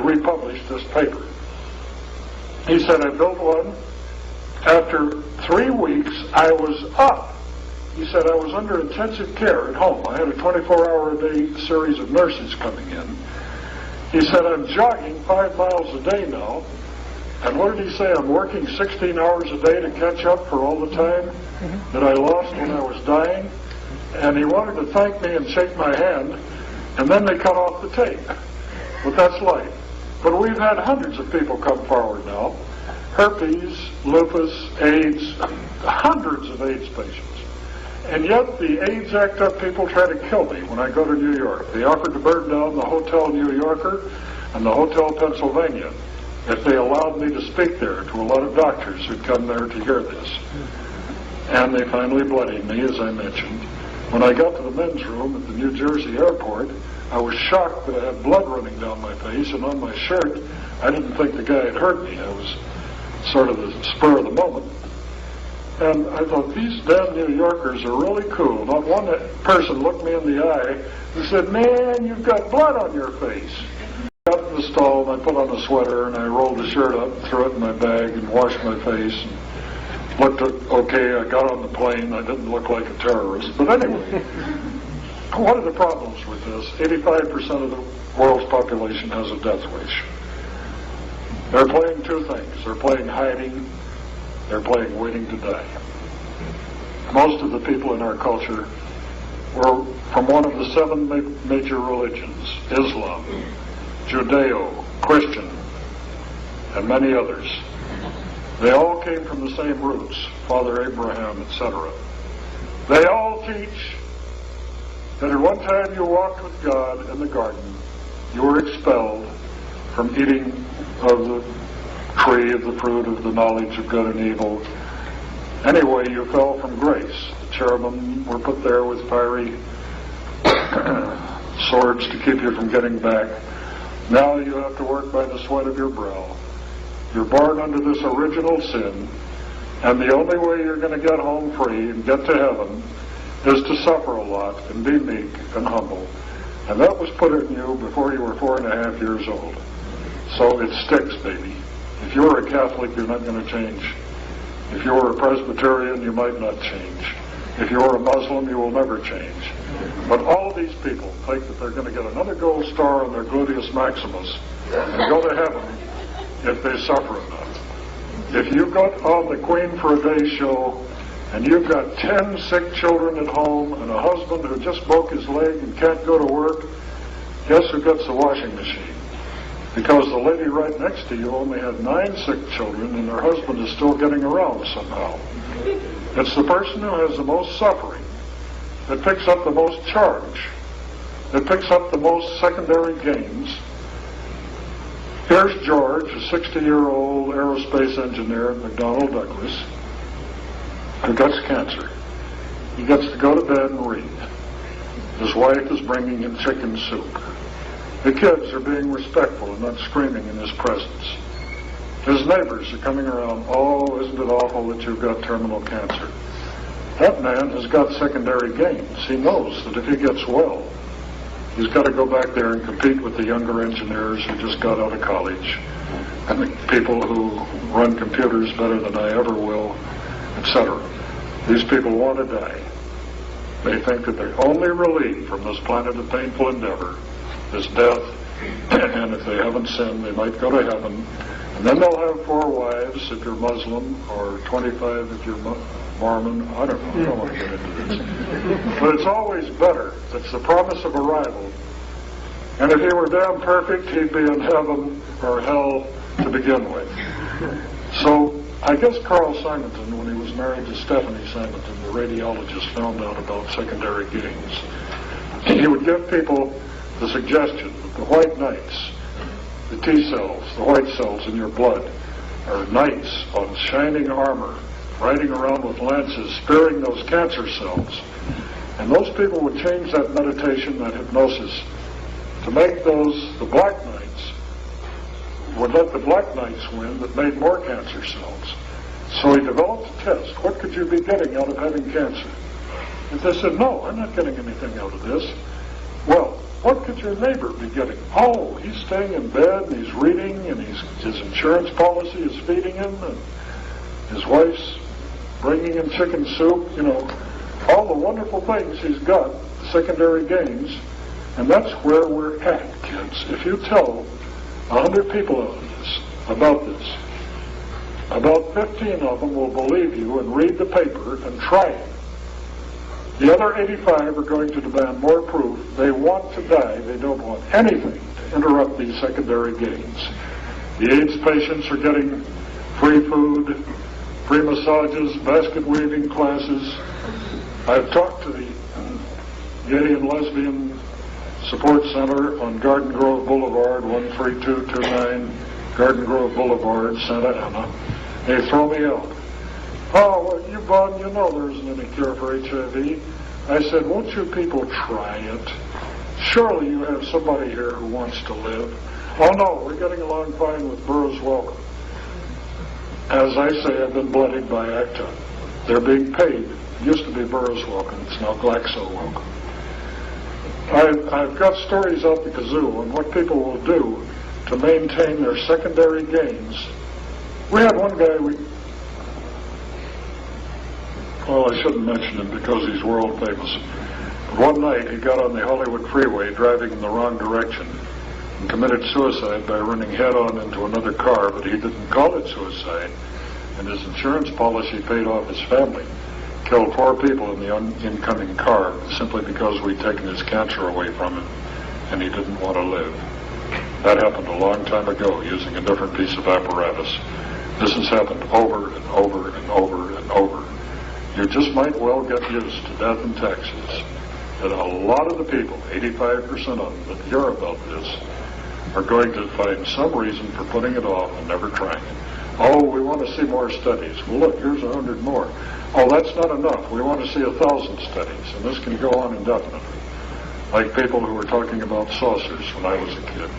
republished this paper. He said, I built one. After 3 weeks, I was up. He said, I was under intensive care at home. I had a 24-hour-a-day series of nurses coming in. He said, I'm jogging 5 miles a day now. And what did he say? I'm working 16 hours a day to catch up for all the time that I lost when I was dying. And he wanted to thank me and shake my hand. And then they cut off the tape. But that's life. But we've had hundreds of people come forward now. Herpes, lupus, AIDS, hundreds of AIDS patients. And yet the AIDS act up people try to kill me when I go to New York. They offered to burn down the Hotel New Yorker and the Hotel Pennsylvania if they allowed me to speak there to a lot of doctors who'd come there to hear this. And they finally bloodied me, as I mentioned. When I got to the men's room at the New Jersey airport, I was shocked that I had blood running down my face and on my shirt. I didn't think the guy had hurt me. I was sort of the spur of the moment. And I thought, these damn New Yorkers are really cool. Not one person looked me in the eye and said, man, you've got blood on your face. I got in the stall and I put on a sweater and I rolled the shirt up and threw it in my bag and washed my face and looked okay. I got on the plane. I didn't look like a terrorist. But anyway, one of the problems with this, 85% of the world's population has a death wish. They're playing two things. They're playing hiding. They're playing waiting to die. Most of the people in our culture were from one of the 7 major religions, Islam, Judeo, Christian, and many others. They all came from the same roots, Father Abraham, etc. They all teach that at one time you walked with God in the garden, you were expelled from eating of the tree of the fruit of the knowledge of good and evil. Anyway, you fell from grace. The cherubim were put there with fiery swords to keep you from getting back. Now you have to work by the sweat of your brow. You're born under this original sin, and the only way you're going to get home free and get to heaven is to suffer a lot and be meek and humble. And that was put in you before you were 4.5 years old. So it sticks, baby. If you're a Catholic, you're not going to change. If you're a Presbyterian, you might not change. If you're a Muslim, you will never change. But all of these people think that they're going to get another gold star on their gluteus maximus and go to heaven if they suffer enough. If you got on the Queen for a Day show and you've got 10 sick children at home and a husband who just broke his leg and can't go to work, guess who gets the washing machine? Because the lady right next to you only had 9 sick children and her husband is still getting around somehow. It's the person who has the most suffering that picks up the most charge that picks up the most secondary gains. Here's George, a 60-year-old aerospace engineer at McDonnell Douglas, who gets cancer. He gets to go to bed and read. His wife is bringing him chicken soup. The kids are being respectful and not screaming in his presence. His neighbors are coming around, oh, isn't it awful that you've got terminal cancer? That man has got secondary gains. He knows that if he gets well, he's got to go back there and compete with the younger engineers who just got out of college and the people who run computers better than I ever will, etc. These people want to die. They think that the only relief from this planet of painful endeavor is death, and if they haven't sinned, they might go to heaven. And then they'll have 4 wives if you're Muslim, or 25 if you're Mormon. I don't know. I don't want to get into this. But it's always better. It's the promise of arrival. And if he were damn perfect, he'd be in heaven or hell to begin with. So I guess Carl Simonton, when he was married to Stephanie Simonton, the radiologist, found out about secondary gains. He would give people the suggestion that the white knights, the T cells, the white cells in your blood, are knights on shining armor, riding around with lances, spearing those cancer cells. And those people would change that meditation, that hypnosis, to make those, the black knights, would let the black knights win that made more cancer cells. So he developed a test. What could you be getting out of having cancer? And they said, no, I'm not getting anything out of this. Well, what could your neighbor be getting? Oh, he's staying in bed and he's reading and his insurance policy is feeding him and his wife's bringing him chicken soup, all the wonderful things he's got, secondary gains, and that's where we're at, kids. If you tell 100 people about this, about 15 of them will believe you and read the paper and try it. The other 85 are going to demand more proof. They want to die. They don't want anything to interrupt these secondary gains. The AIDS patients are getting free food, free massages, basket weaving classes. I've talked to the Gay and Lesbian Support Center on Garden Grove Boulevard, 13229 Garden Grove Boulevard, Santa Ana. They throw me out. Oh, well, you bum, there isn't any cure for HIV. I said, won't you people try it? Surely you have somebody here who wants to live. Oh, no, we're getting along fine with Burroughs Welcome. As I say, I've been bloodied by ACTA. They're being paid. It used to be Burroughs Welcome. It's now Glaxo Welcome. I've got stories out the kazoo on what people will do to maintain their secondary gains. We had one guy, well, I shouldn't mention him because he's world famous. But one night he got on the Hollywood freeway driving in the wrong direction and committed suicide by running head-on into another car, but he didn't call it suicide, and his insurance policy paid off his family. Killed 4 people in the incoming car simply because we'd taken his cancer away from him and he didn't want to live. That happened a long time ago using a different piece of apparatus. This has happened over and over and over and over. You just might well get used to death and taxes. And a lot of the people, 85% of them that hear about this, are going to find some reason for putting it off and never trying it. Oh, we want to see more studies. Well, look, here's 100 more. Oh, that's not enough. We want to see 1,000 studies, and this can go on indefinitely. Like people who were talking about saucers when I was a kid.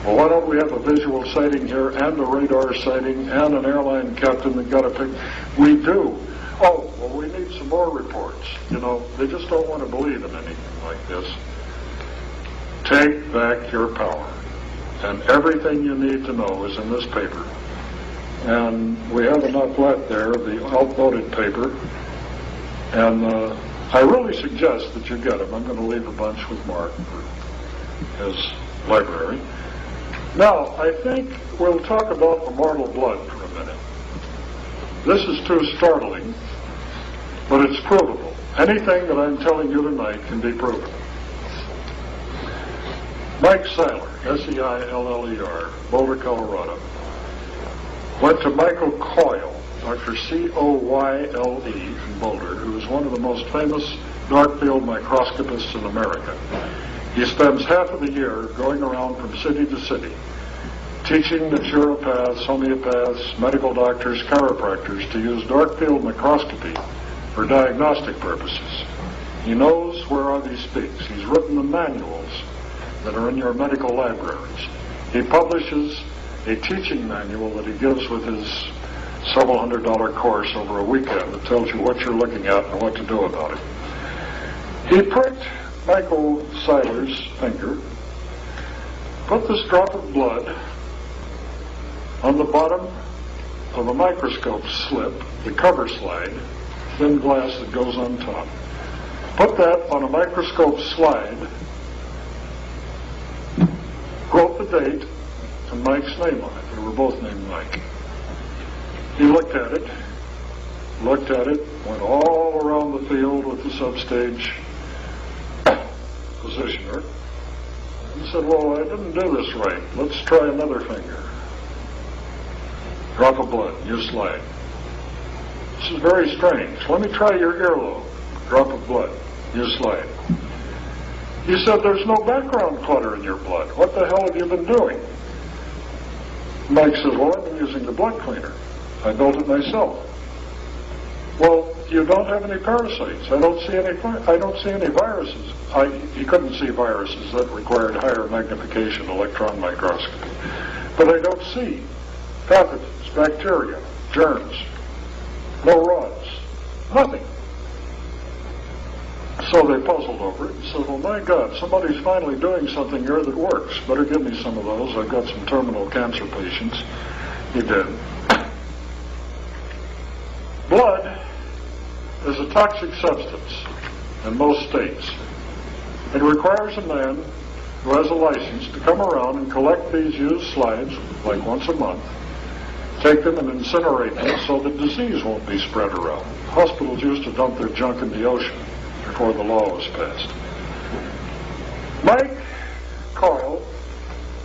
Well, why don't we have a visual sighting here and a radar sighting and an airline captain that got a pic? We do. Oh, well, we need some more reports. They just don't want to believe in anything like this. Take back your power. And everything you need to know is in this paper. And we have enough left there, the outvoted paper. And I really suggest that you get them. I'm going to leave a bunch with Mark for his library. Now, I think we'll talk about immortal blood for a minute. This is too startling, but it's provable. Anything that I'm telling you tonight can be proven. Mike Seiler, S-E-I-L-L-E-R, Boulder, Colorado, went to Michael Coyle, Dr. C-O-Y-L-E in Boulder, who is one of the most famous dark field microscopists in America. He spends half of the year going around from city to city, teaching naturopaths, homeopaths, medical doctors, chiropractors to use dark field microscopy for diagnostic purposes. He knows whereof he speaks. He's written the manuals that are in your medical libraries. He publishes a teaching manual that he gives with his several $100 course over a weekend that tells you what you're looking at and what to do about it. He pricked Michael Seiler's finger, put this drop of blood on the bottom of a microscope slip, the cover slide, thin glass that goes on top. Put that on a microscope slide, wrote the date and Mike's name on it. They were both named Mike. He looked at it, went all around the field with the substage positioner, and said, well, I didn't do this right. Let's try another finger. Drop of blood, new slide. This is very strange. Let me try your earlobe. Drop of blood, new slide. He said, there's no background clutter in your blood. What the hell have you been doing? Mike said, well, I've been using the blood cleaner. I built it myself. Well, you don't have any parasites. I don't see any viruses. He couldn't see viruses. That required higher magnification electron microscopy. But I don't see pathogens, bacteria, germs, no rods, nothing. So they puzzled over it and said, well, my God, somebody's finally doing something here that works. Better give me some of those. I've got some terminal cancer patients. He did. Blood is a toxic substance in most states. It requires a man who has a license to come around and collect these used slides, like once a month, take them and incinerate them so that disease won't be spread around. Hospitals used to dump their junk in the ocean before the law was passed. Mike Carl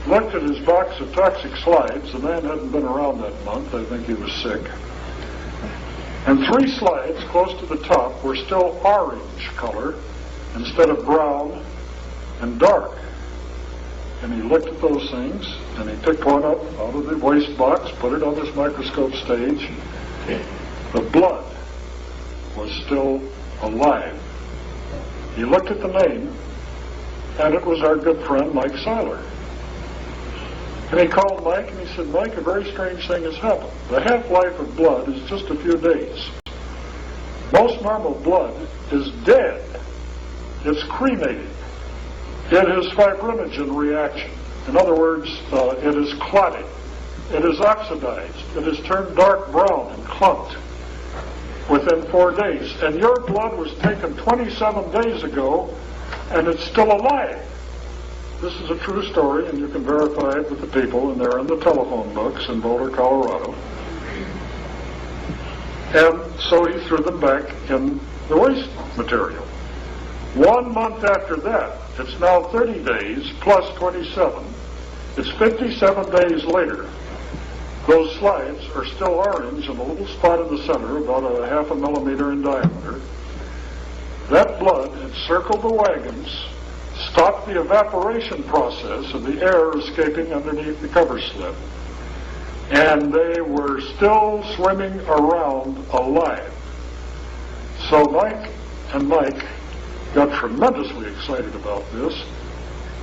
looked at his box of toxic slides. The man hadn't been around that month. I think he was sick. And 3 slides close to the top were still orange color instead of brown and dark. And he looked at those things, and he picked one up out of the waste box, put it on this microscope stage. The blood was still alive. He looked at the name, and it was our good friend Mike Seiler. And he called Mike and he said, Mike, a very strange thing has happened. The half-life of blood is just a few days. Most normal blood is dead. It's cremated. It is fibrinogen reaction. In other words, it is clotted. It is oxidized. It is turned dark brown and clumped within 4 days. And your blood was taken 27 days ago, and it's still alive. This is a true story, and you can verify it with the people, and they're in the telephone books in Boulder, Colorado. And so he threw them back in the waste material. 1 month after that, it's now 30 days plus 27. It's 57 days later. Those slides are still orange in a little spot in the center, about a half a millimeter in diameter. That blood had circled the wagons, stopped the evaporation process of the air escaping underneath the cover slip, and they were still swimming around alive. So Mike and Mike got tremendously excited about this.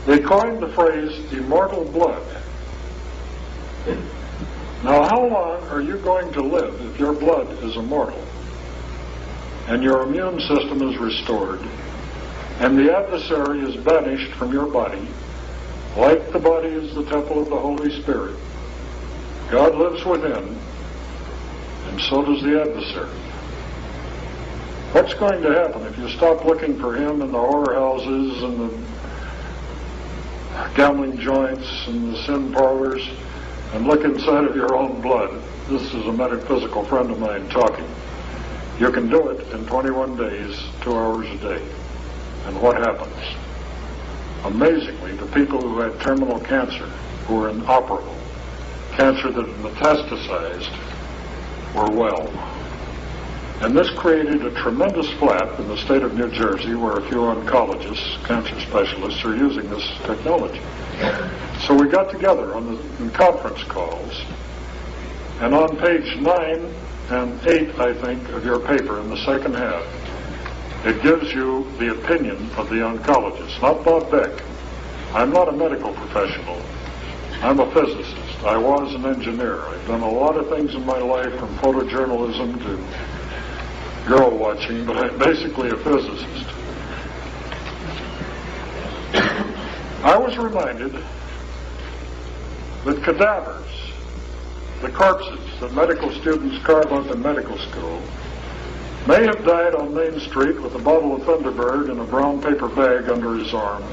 They coined the phrase immortal blood. Now, how long are you going to live if your blood is immortal and your immune system is restored and the adversary is banished from your body? Like the body is the temple of the Holy Spirit, God lives within, and so does the adversary. What's going to happen if you stop looking for him in the whorehouses and the gambling joints and the sin parlors and look inside of your own blood? This is a metaphysical friend of mine talking. You can do it in 21 days, 2 hours a day. And what happens? Amazingly, the people who had terminal cancer, who were inoperable, cancer that had metastasized, were well. And this created a tremendous flap in the state of New Jersey where a few oncologists, cancer specialists, are using this technology. So we got together in conference calls, and on page 9 and 8, I think, of your paper in the second half, it gives you the opinion of the oncologist, not Bob Beck. I'm not a medical professional. I'm a physicist. I was an engineer. I've done a lot of things in my life, from photojournalism to girl watching, but I'm basically a physicist. I was reminded that cadavers, the corpses that medical students carve up in medical school, may have died on Main Street with a bottle of Thunderbird and a brown paper bag under his arm.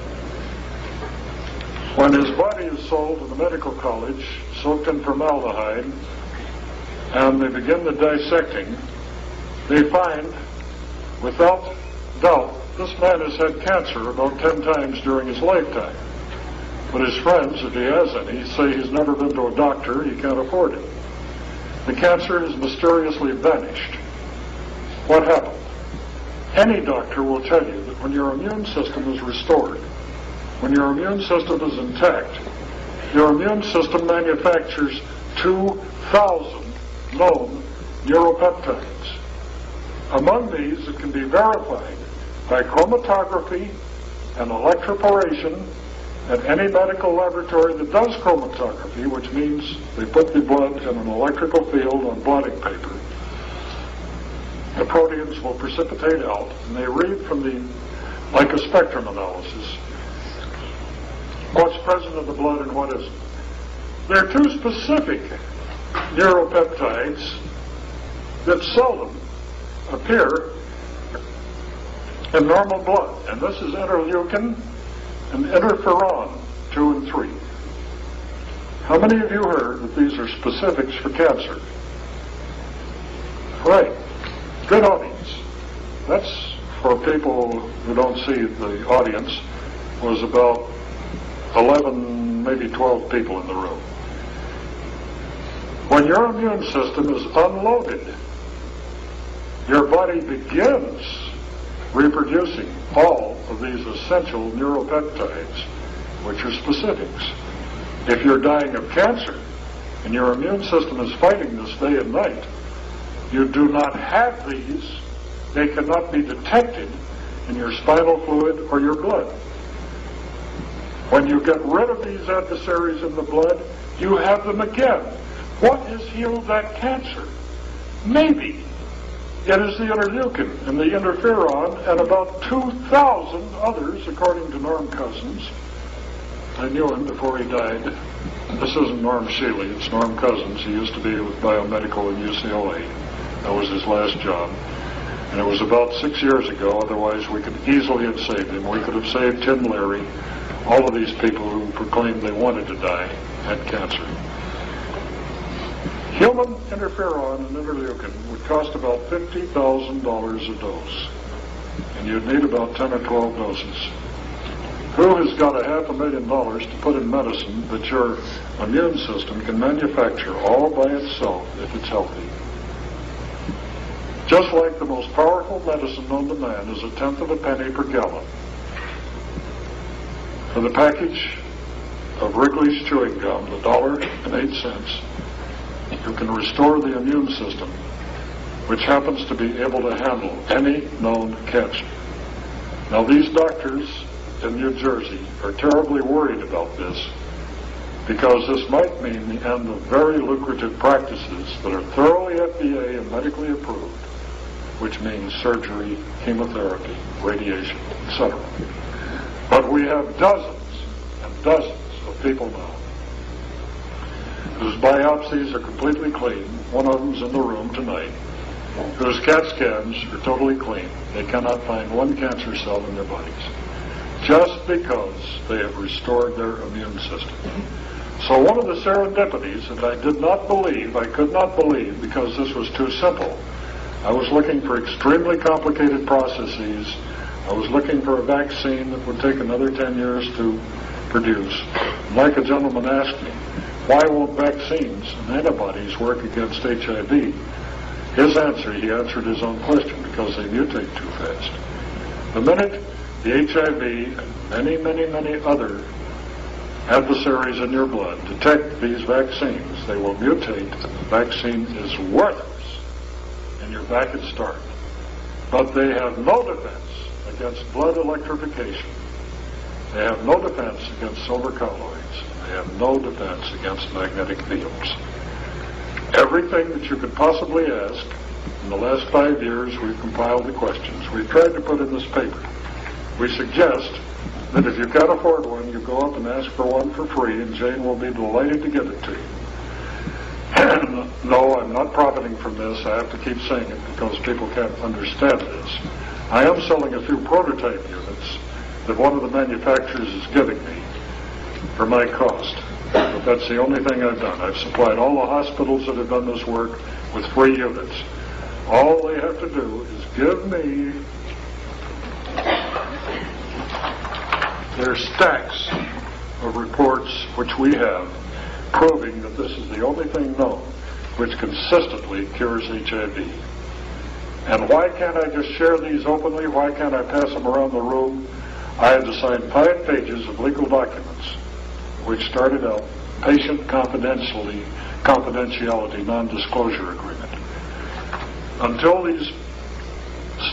When his body is sold to the medical college, soaked in formaldehyde, and they begin the dissecting, they find, without doubt, this man has had cancer about 10 times during his lifetime. But his friends, if he has any, say he's never been to a doctor, he can't afford it. The cancer has mysteriously vanished. What happened? Any doctor will tell you that when your immune system is restored, when your immune system is intact, your immune system manufactures 2,000 known neuropeptides. Among these, it can be verified by chromatography and electroporation at any medical laboratory that does chromatography, which means they put the blood in an electrical field on blotting paper. The proteins will precipitate out, and they read from like a spectrum analysis, what's present in the blood and what isn't. There are two specific neuropeptides that seldom appear in normal blood, and this is interleukin and interferon 2 and 3. How many of you heard that these are specifics for cancer? Right. Good audience. That's for people who don't see the audience, was about 11, maybe 12 people in the room. When your immune system is unloaded, your body begins reproducing all of these essential neuropeptides, which are specifics. If you're dying of cancer and your immune system is fighting this day and night, you do not have these. They cannot be detected in your spinal fluid or your blood. When you get rid of these adversaries in the blood, you have them again. What has healed that cancer? Maybe it is the interleukin and the interferon and about 2,000 others, according to Norm Cousins. I knew him before he died. This isn't Norm Shealy, it's Norm Cousins. He used to be with biomedical in UCLA. That was his last job. And it was about 6 years ago, otherwise we could easily have saved him. We could have saved Tim Leary. All of these people who proclaimed they wanted to die had cancer. Human interferon and interleukin would cost about $50,000 a dose. And you'd need about 10 or 12 doses. Who has got $500,000 to put in medicine that your immune system can manufacture all by itself if it's healthy? Just like the most powerful medicine known to man is 1/10 of a penny per gallon. For the package of Wrigley's chewing gum, $1.08, you can restore the immune system, which happens to be able to handle any known cancer. Now, these doctors in New Jersey are terribly worried about this because this might mean the end of very lucrative practices that are thoroughly FDA and medically approved, which means surgery, chemotherapy, radiation, etc. But we have dozens and dozens of people now whose biopsies are completely clean. One of them's in the room tonight, whose CAT scans are totally clean. They cannot find one cancer cell in their bodies, just because they have restored their immune system. So one of the serendipities that I did not believe, I could not believe because this was too simple. I was looking for extremely complicated processes. I was looking for a vaccine that would take another 10 years to produce. Like a gentleman asked me, why won't vaccines and antibodies work against HIV? His answer, he answered his own question because they mutate too fast. The minute the HIV and many other adversaries in your blood detect these vaccines, they will mutate. The vaccine is worthless, and you're back at start. But they have no defense against blood electrification. They have no defense against silver colloids. They have no defense against magnetic fields. Everything that you could possibly ask, in the last 5 years we've compiled the questions. We've tried to put in this paper. We suggest that if you can't afford one, you go up and ask for one for free, and Jane will be delighted to give it to you. And no, I'm not profiting from this. I have to keep saying it because people can't understand this. I am selling a few prototype units that one of the manufacturers is giving me for my cost. But that's the only thing I've done. I've supplied all the hospitals that have done this work with free units. All they have to do is give me their stacks of reports, which we have, proving that this is the only thing known which consistently cures HIV. And why can't I just share these openly? Why can't I pass them around the room? I had to sign 5 pages of legal documents, which started out patient confidentiality, non-disclosure agreement. Until these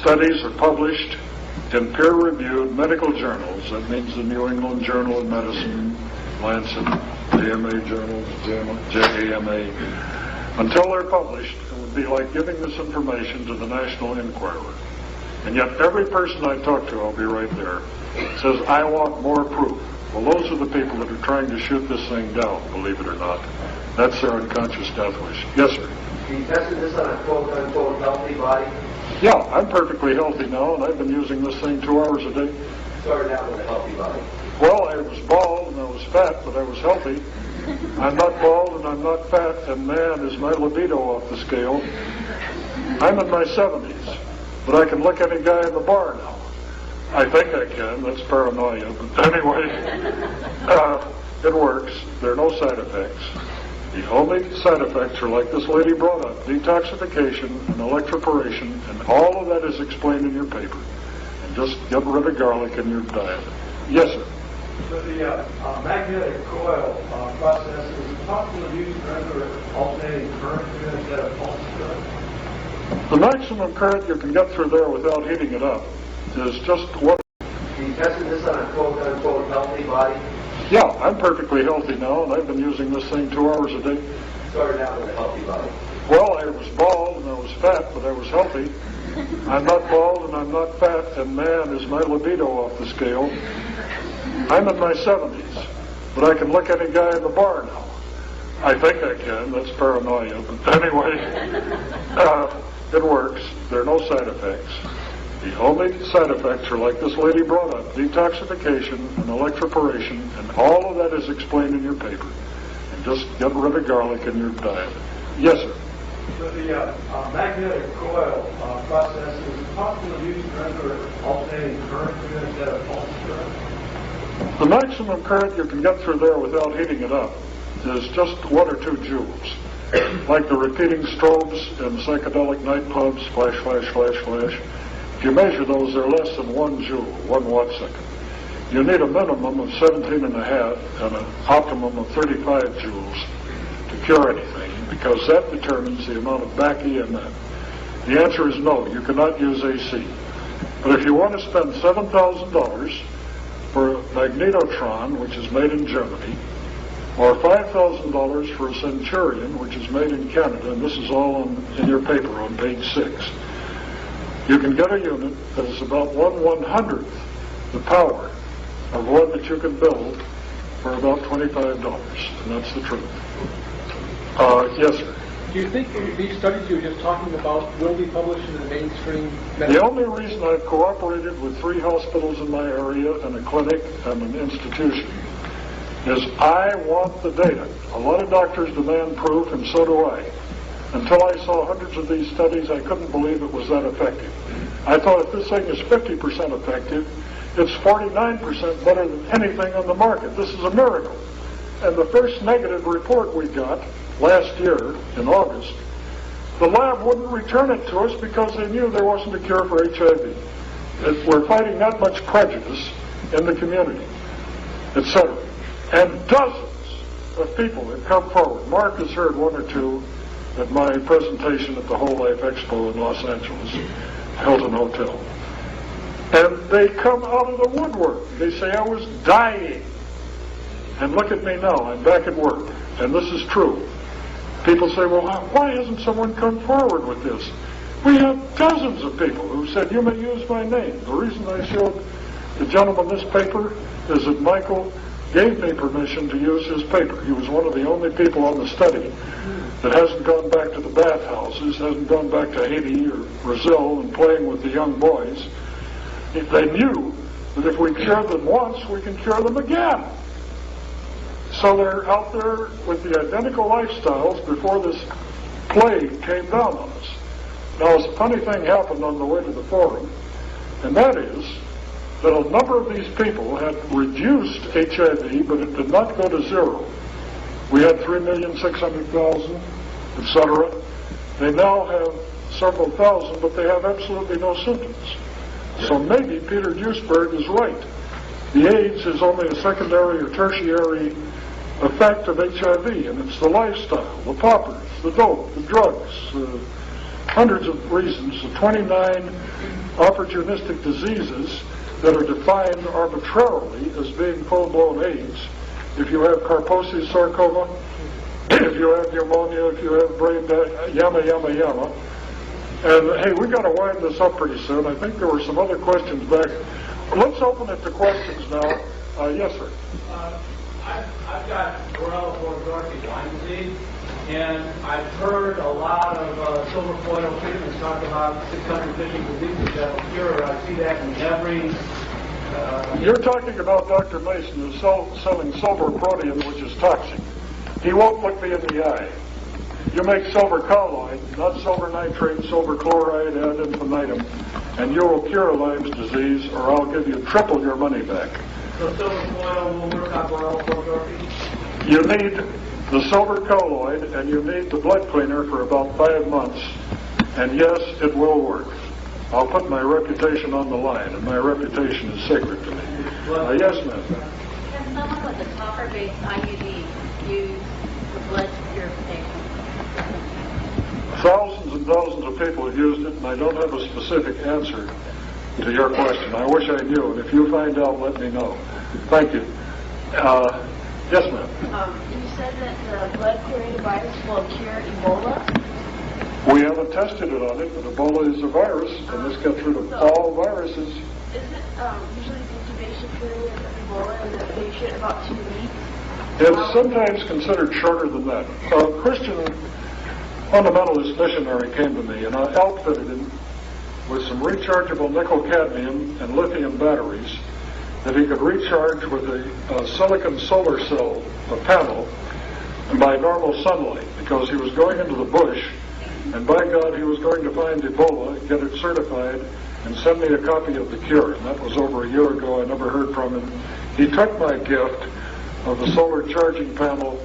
studies are published in peer-reviewed medical journals, that means the New England Journal of Medicine, Lancet, JMA journals, JAMA, until they're published, it would be like giving this information to the National Enquirer. And yet every person I talk to, I'll be right there, says, I want more proof. Well, those are the people that are trying to shoot this thing down, believe it or not. That's their unconscious death wish. Yes, sir. You tested this on a quote-unquote healthy body? Yeah, I'm perfectly healthy now, and I've been using this thing 2 hours a day. Started out with a healthy body. Well, I was bald and I was fat, but I was healthy. I'm not bald and I'm not fat, and man, is my libido off the scale. I'm in my 70s, but I can look any guy in the bar now. I think I can. That's paranoia. But anyway, it works. There are no side effects. The only side effects are like this lady brought up, detoxification and electroporation, and all of that is explained in your paper. And just get rid of garlic in your diet. Yes, sir. So the magnetic coil process, is it possible to use regular alternating current instead of pulse current? The maximum current you can get through there without heating it up is just what... You tested this on a quote-unquote healthy body? Yeah, I'm perfectly healthy now, and I've been using this thing 2 hours a day. Started out with a healthy body. Well, I was bald and I was fat, but I was healthy. I'm not bald and I'm not fat, and man, is my libido off the scale. I'm in my 70s, but I can look any guy in the bar now. I think I can. That's paranoia. But anyway, it works. There are no side effects. The only side effects are like this lady brought up, detoxification and electroporation, and all of that is explained in your paper. And just get rid of garlic in your diet. Yes, sir. So the magnetic coil process, is it possible to use regular alternating current instead of pulse current? The maximum current you can get through there without heating it up is just 1 or 2 joules. Like the repeating strobes in psychedelic nightclubs, flash, flash, flash, flash. If you measure those, they're less than 1 joule, 1 watt second. You need a minimum of 17.5 and an optimum of 35 joules to cure anything, because that determines the amount of back EMF. The answer is no, you cannot use AC. But if you want to spend $7,000 for a magnetotron, which is made in Germany, or $5,000 for a Centurion, which is made in Canada, and this is all in your paper on page 6, you can get a unit that is about 1/100th the power of one that you can build for about $25, and that's the truth. Yes, sir. Do you think these studies you were just talking about will be published in the mainstream medicine? The only reason I've cooperated with 3 hospitals in my area and a clinic and an institution is I want the data. A lot of doctors demand proof, and so do I. Until I saw hundreds of these studies, I couldn't believe it was that effective. I thought if this thing is 50% effective, it's 49% better than anything on the market. This is a miracle. And the first negative report we got last year in August the lab wouldn't return it to us because they knew there wasn't a cure for HIV. We're fighting that much prejudice in the community, etc. And dozens of people have come forward. Mark has heard one or two at my presentation at the Whole Life Expo in Los Angeles, Hilton Hotel. And they come out of the woodwork. They say, I was dying. And look at me now, I'm back at work. And this is true. People say, well, why hasn't someone come forward with this? We have dozens of people who said, you may use my name. The reason I showed the gentleman this paper is that Michael gave me permission to use his paper. He was one of the only people on the study that hasn't gone back to the bathhouses, hasn't gone back to Haiti or Brazil and playing with the young boys. If they knew that if we cured them once, we can cure them again. So they're out there with the identical lifestyles before this plague came down on us. Now, a funny thing happened on the way to the forum, and that is that a number of these people had reduced HIV, but it did not go to zero. We had 3,600,000, etc. They now have several thousand, but they have absolutely no symptoms. So maybe Peter Duesberg is right. The AIDS is only a secondary or tertiary effect of HIV, and it's the lifestyle, the poppers, the dope, the drugs, hundreds of reasons, the 29 opportunistic diseases that are defined arbitrarily as being full-blown AIDS. If you have Kaposi's sarcoma, if you have pneumonia, if you have brain yama, yama, yama. And hey, we got to wind this up pretty soon. I think there were some other questions back. Let's open it to questions now. Yes, sir. I've got Borrello Borgorki Lyme disease, and I've heard a lot of silver foil treatments talk about 650 diseases that will cure. I see that in every... You're talking about Dr. Mason, who's selling silver protein, which is toxic. He won't look me in the eye. You make silver colloid, not silver nitrate, silver chloride, ad infinitum, and you will cure Lyme's disease, or I'll give you triple your money back. So silver foil will work on Borrello Borgorki? You need the silver colloid, and you need the blood cleaner for about 5 months, and yes, it will work. I'll put my reputation on the line, and my reputation is sacred to me. Yes, ma'am. Can someone with a copper-based IUD use the blood purification? Thousands and thousands of people have used it, and I don't have a specific answer to your question. I wish I knew, and if you find out, let me know. Thank you. Yes, ma'am. You said that the blood-clearing virus will cure Ebola? We haven't tested it on it, but Ebola is a virus, and this gets rid of all viruses. Is it usually the incubation period of Ebola in the patient about 2 weeks? It's sometimes considered shorter than that. A Christian fundamentalist missionary came to me, and I outfitted him with some rechargeable nickel-cadmium and lithium batteries that he could recharge with a silicon solar cell, a panel, by normal sunlight, because he was going into the bush, and by God, he was going to find Ebola, get it certified, and send me a copy of the cure. And that was over a year ago. I never heard from him. He took my gift of the solar charging panel,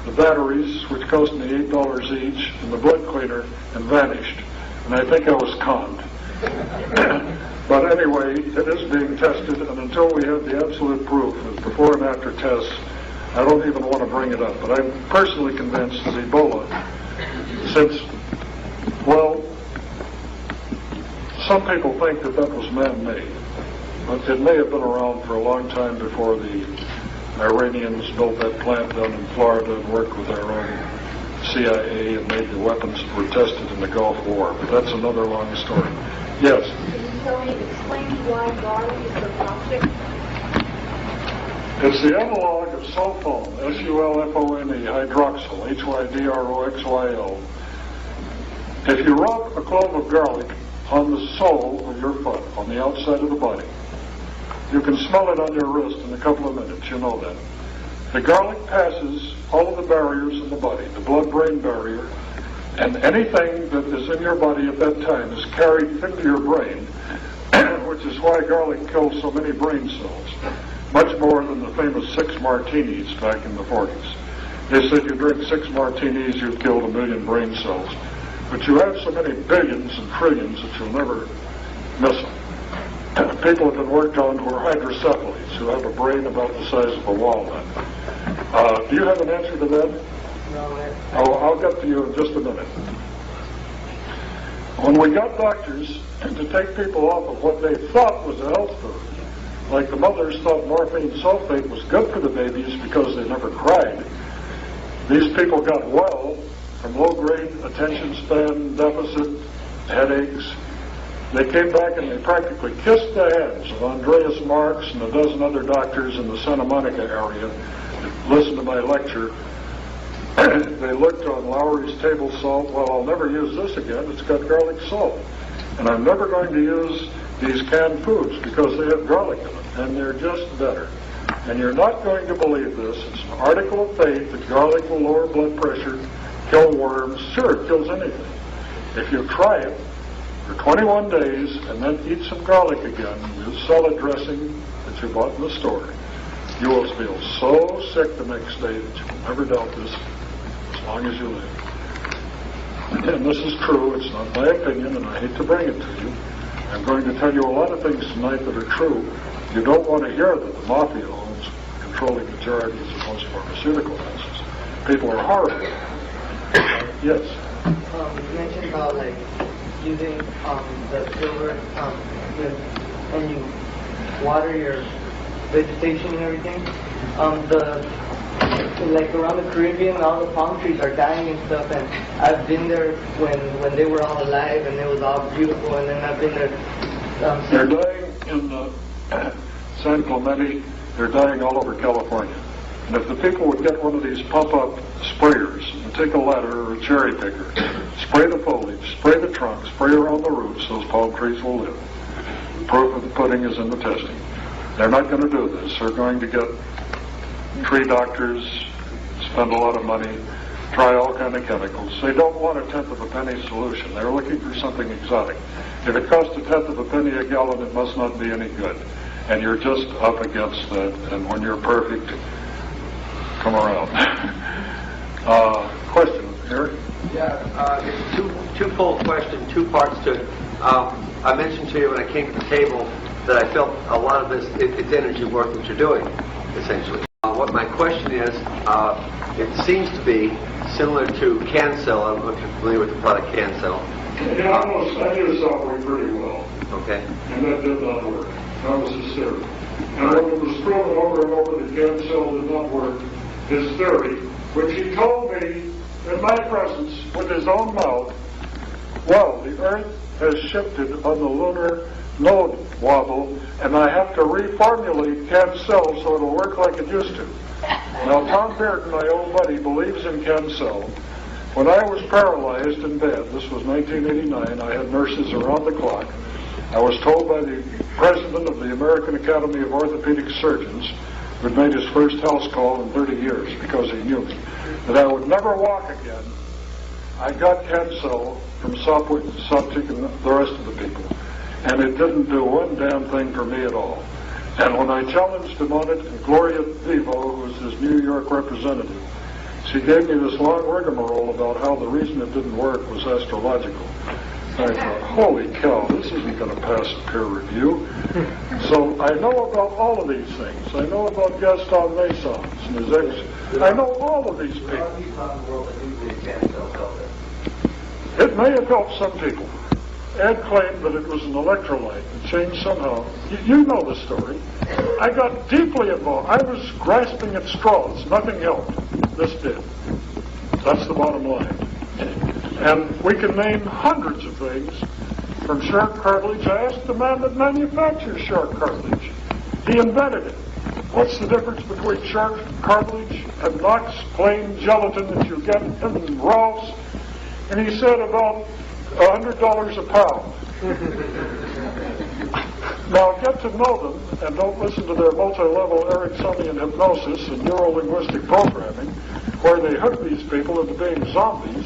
the batteries, which cost me $8 each, and the blood cleaner, and vanished. And I think I was conned. But anyway, it is being tested, and until we have the absolute proof of before and after tests, I don't even want to bring it up. But I'm personally convinced that Ebola, since, well, some people think that that was man-made, but it may have been around for a long time before the Iranians built that plant down in Florida and worked with our own CIA and made the weapons that were tested in the Gulf War. But that's another long story. Yes? So he explained why garlic is so toxic? It's the analog of sulfone, S-U-L-F-O-N-E, hydroxyl, H-Y-D-R-O-X-Y-L. If you rub a clove of garlic on the sole of your foot, on the outside of the body, you can smell it on your wrist in a couple of minutes, you know that. The garlic passes all of the barriers in the body, the blood-brain barrier, and anything that is in your body at that time is carried into your brain, which is why garlic kills so many brain cells, much more than the famous 6 martinis back in the 40s. They said you drink 6 martinis, you've killed 1 million brain cells. but you have so many billions and trillions that you'll never miss them. People have been worked on who are hydrocephalies, who have a brain about the size of a walnut. Do you have an answer to that? No, I'll get to you in just a minute. When we got doctors to take people off of what they thought was a health food, like the mothers thought morphine sulfate was good for the babies because they never cried, these people got well from low-grade attention span deficit, headaches. They came back and they practically kissed the hands of Andreas Marx and a dozen other doctors in the Santa Monica area that listened to my lecture. They looked on Lowry's table salt. Well, I'll never use this again. It's got garlic salt. And I'm never going to use these canned foods because they have garlic in them, and they're just better. And you're not going to believe this. It's an article of faith that garlic will lower blood pressure, kill worms. Sure, it kills anything. If you try it for 21 days and then eat some garlic again, use salad dressing that you bought in the store, you will feel so sick the next day that you will never doubt this as long as you live. And this is true. It's not my opinion, and I hate to bring it to you. I'm going to tell you a lot of things tonight that are true. You don't want to hear that the mafia owns controlling majorities of most pharmaceutical houses. People are horrible. Yes? You mentioned about like using the silver and you water your vegetation and everything. Like around the Caribbean, all the palm trees are dying and stuff, and I've been there when they were all alive and it was all beautiful, and then I've been there. They're dying in San Clemente. They're dying all over California. And if the people would get one of these pump-up sprayers and take a ladder or a cherry picker, spray the foliage, spray the trunk, spray around the roots, those palm trees will live. Proof of the pudding is in the testing. They're not going to do this. They're going to get tree doctors, spend a lot of money, try all kind of chemicals. They don't want a tenth of a penny solution. They're looking for something exotic. If it costs a tenth of a penny a gallon, it must not be any good. And you're just up against that. And when you're perfect, come around. Question, Eric? Yeah, it's a two-fold question, two parts to it. I mentioned to you when I came to the table that I felt a lot of this, it's energy work that you're doing, essentially. What my question is, it seems to be similar to Cancel. I don't know if you're familiar with the product Cancel. Yeah, I knew the software pretty well. Okay. And that did not work. That was his theory. And when it was proven over and over that Cancel did not work, his theory, which he told me in my presence with his own mouth, well, the Earth has shifted on the lunar node wobble, and I have to reformulate Cancel so it'll work like it used to. Now, Tom Bearden, my old buddy, believes in Cancel. When I was paralyzed in bed, this was 1989, I had nurses around the clock. I was told by the president of the American Academy of Orthopedic Surgeons, who had made his first house call in 30 years because he knew me, that I would never walk again. I got Cancel from Soptic and the rest of the people, and it didn't do one damn thing for me at all. And when I challenged him on it, and Gloria Vivo, who was his New York representative, she gave me this long rigmarole about how the reason it didn't work was astrological. I thought, holy cow, this isn't going to pass a peer review. So I know about all of these things. I know about Gaston Masons and his ex. I know all of these people. It may have helped some people. Ed claimed that it was an electrolyte. It changed somehow. You know the story. I got deeply involved. I was grasping at straws. Nothing helped. This did. That's the bottom line. And we can name hundreds of things from shark cartilage. I asked the man that manufactures shark cartilage. He invented it. What's the difference between shark cartilage and Knox plain gelatin that you get in Ralph's? And he said about $100 a pound. Now get to know them and don't listen to their multi-level Ericksonian hypnosis and neuro-linguistic programming where they hook these people into being zombies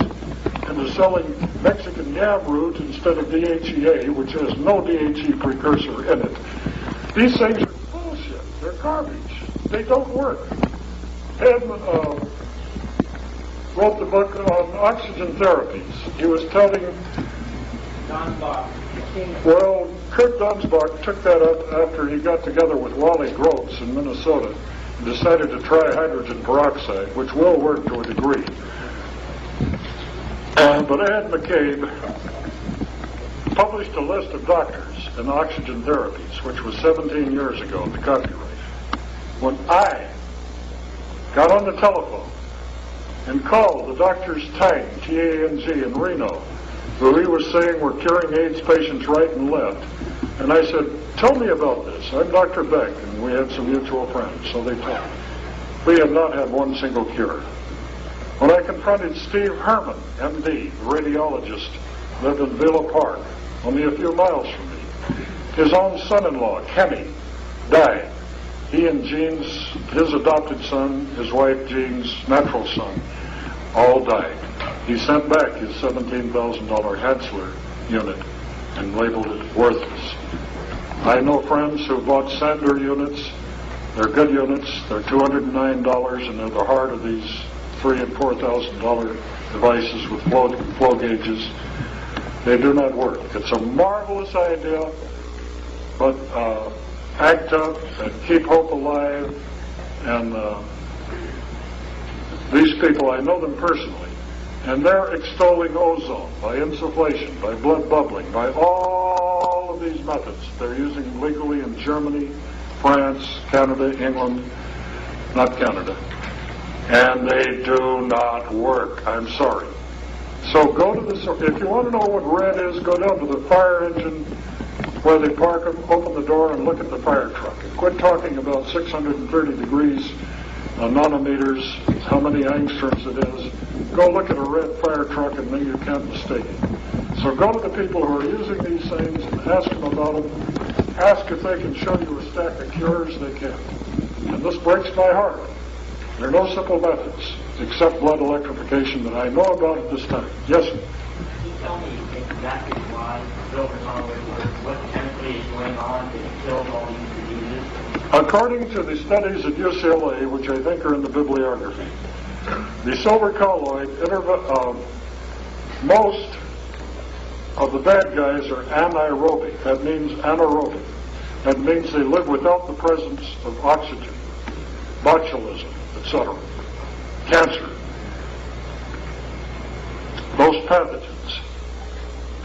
and to selling Mexican yam root instead of DHEA, which has no DHE precursor in it. These things are bullshit. They're garbage. They don't work. And wrote the book on oxygen therapies. He was telling... Well, Kurt Dunsbach took that up after he got together with Wally Groves in Minnesota and decided to try hydrogen peroxide, which will work to a degree. But Ed McCabe published a list of doctors in oxygen therapies, which was 17 years ago, the copyright. When I got on the telephone and called the Doctors Tang, T-A-N-G, in Reno, who he was saying were curing AIDS patients right and left, and I said, tell me about this. I'm Dr. Beck, and we had some mutual friends, so they told me. We had not had one single cure. When I confronted Steve Herman, M.D., the radiologist, lived in Villa Park, only a few miles from me. His own son-in-law, Kenny, died. He and Jean's, his adopted son, his wife Jean's natural son, all died. He sent back his $17,000 Hatzler unit and labeled it worthless. I know friends who bought Sander units. They're good units. They're $209, and they're the heart of these $3,000 and $4,000 devices with flow gauges. They do not work. It's a marvelous idea, but act up and keep hope alive. And these people, I know them personally, and they're extolling ozone by insufflation, by blood bubbling, by all of these methods. They're using legally in Germany, France, Canada, England, not Canada. And they do not work. I'm sorry. So go to the, if you want to know what red is, go down to the fire engine where they park them, open the door and look at the fire truck. And quit talking about 630 degrees nanometers, how many angstroms it is. Go look at a red fire truck and then you can't mistake it. So go to the people who are using these things and ask them about them. Ask if they can show you a stack of cures. They can. And this breaks my heart. There are no simple methods except blood electrification that I know about at this time. Yes, sir? Can you tell me exactly why silver colloid works? What chemically is going on that kills all these diseases? According to the studies at UCLA, which I think are in the bibliography, the silver colloid, most of the bad guys are anaerobic. That means anaerobic. That means they live without the presence of oxygen, botulism, etc. Cancer. Those pathogens.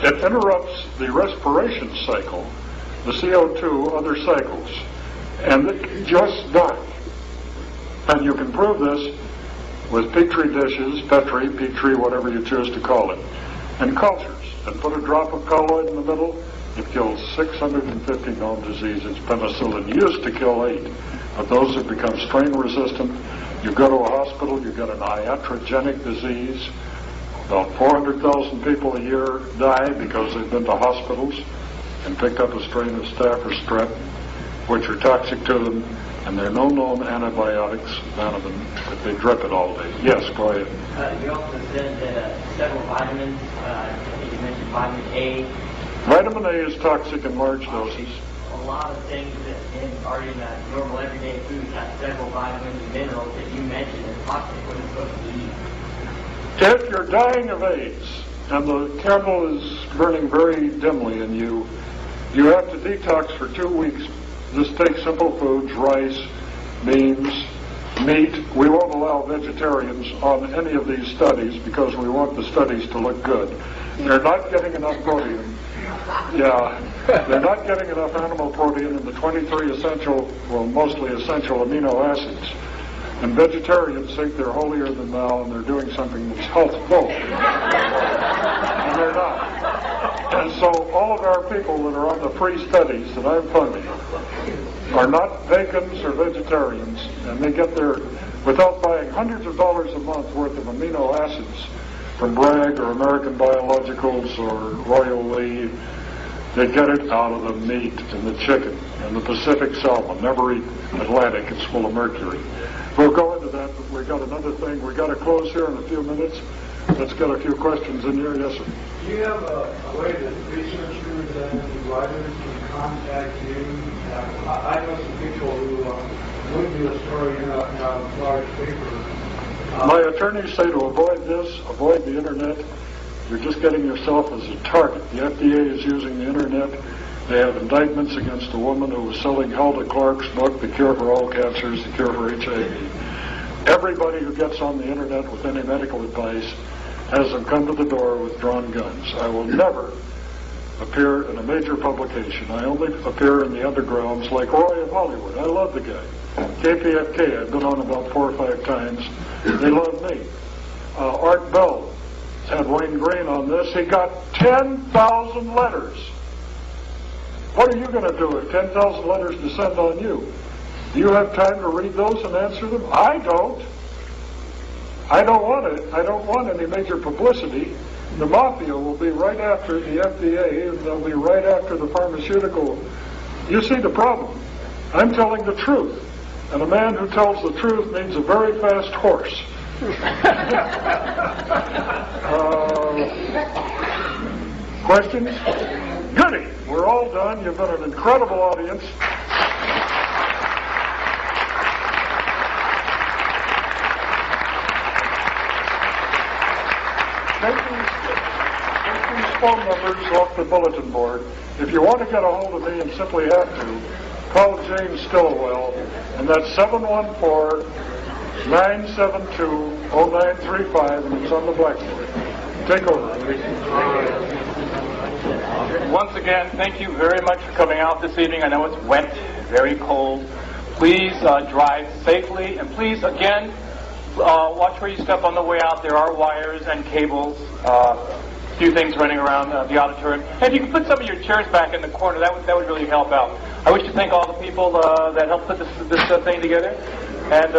It interrupts the respiration cycle, the CO2, other cycles, and they just die. And you can prove this with petri dishes, petri, whatever you choose to call it, and cultures. And put a drop of colloid in the middle, it kills 650 known diseases. Penicillin used to kill 8. But those have become strain resistant. You go to a hospital, you get an iatrogenic disease. About 400,000 people a year die because they've been to hospitals and picked up a strain of staph or strep, which are toxic to them, and there are no known antibiotics, none of them, but they drip it all day. Yes, go ahead. You also said that several vitamins, I think you mentioned vitamin A. Vitamin A is toxic in large doses. A lot of things that are in normal everyday food have several vitamins and minerals that you mentioned as toxic. What is supposed to eat? If you're dying of AIDS and the candle is burning very dimly in you, you have to detox for 2 weeks. Just take simple foods, rice, beans, meat. We won't allow vegetarians on any of these studies because we want the studies to look good. They're not getting enough protein. Yeah, they're not getting enough animal protein in the 23 essential, well, mostly essential amino acids. And vegetarians think they're holier than thou and they're doing something that's healthful. And they're not. And so all of our people that are on the free studies that I'm funding are not vegans or vegetarians, and they get their, without buying hundreds of dollars a month worth of amino acids from Bragg or American Biologicals or Royal Lee, they get it out of the meat and the chicken and the Pacific salmon. Never eat Atlantic, it's full of mercury. We'll go into that, but we got another thing. We got to close here in a few minutes. Let's get a few questions in here. Yes, sir. Do you have a way that researchers and writers can contact you? I know some people who would do a story in a large paper My attorneys say to avoid this, avoid the internet. You're just getting yourself as a target. The FDA is using the internet. They have indictments against a woman who was selling Hulda Clark's book, The Cure for All Cancers, The Cure for HIV. Everybody who gets on the internet with any medical advice has them come to the door with drawn guns. I will never appear in a major publication. I only appear in the undergrounds like Roy of Hollywood. I love the guy. KPFK, I've been on about 4 or 5 times. They love me. Art Bell had Wayne Green on this. He got 10,000 letters. What are you going to do with 10,000 letters to send on you? Do you have time to read those and answer them? I don't. I don't want it. I don't want any major publicity. The mafia will be right after the FDA, and they'll be right after the pharmaceutical. You see the problem. I'm telling the truth. And a man who tells the truth needs a very fast horse. Questions? Goody! We're all done. You've been an incredible audience. Take these phone numbers off the bulletin board. If you want to get a hold of me and simply have to, call James Stillwell, and that's 714-972-0935, and it's on the blackboard. Take over. Once again, thank you very much for coming out this evening. I know it's wet, very cold. Please drive safely, and please, again, watch where you step on the way out. There are wires and cables, a few things running around the auditorium. And if you could put some of your chairs back in the corner, that would really help out. I wish to thank all the people that helped put this thing together. And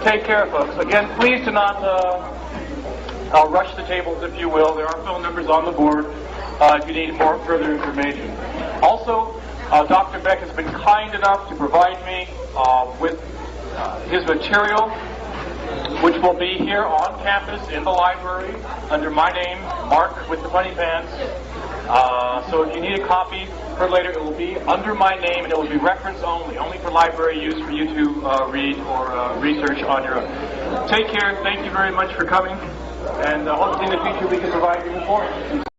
take care, folks. Again, please do not rush the tables, if you will. There are phone numbers on the board if you need more further information. Also, Dr. Beck has been kind enough to provide me with his material, which will be here on campus in the library under my name, Mark with the funny pants. So if you need a copy for later, it will be under my name, and it will be reference only for library use for you to read or research on your own. Take care. Thank you very much for coming, and hopefully in the future we can provide you with more.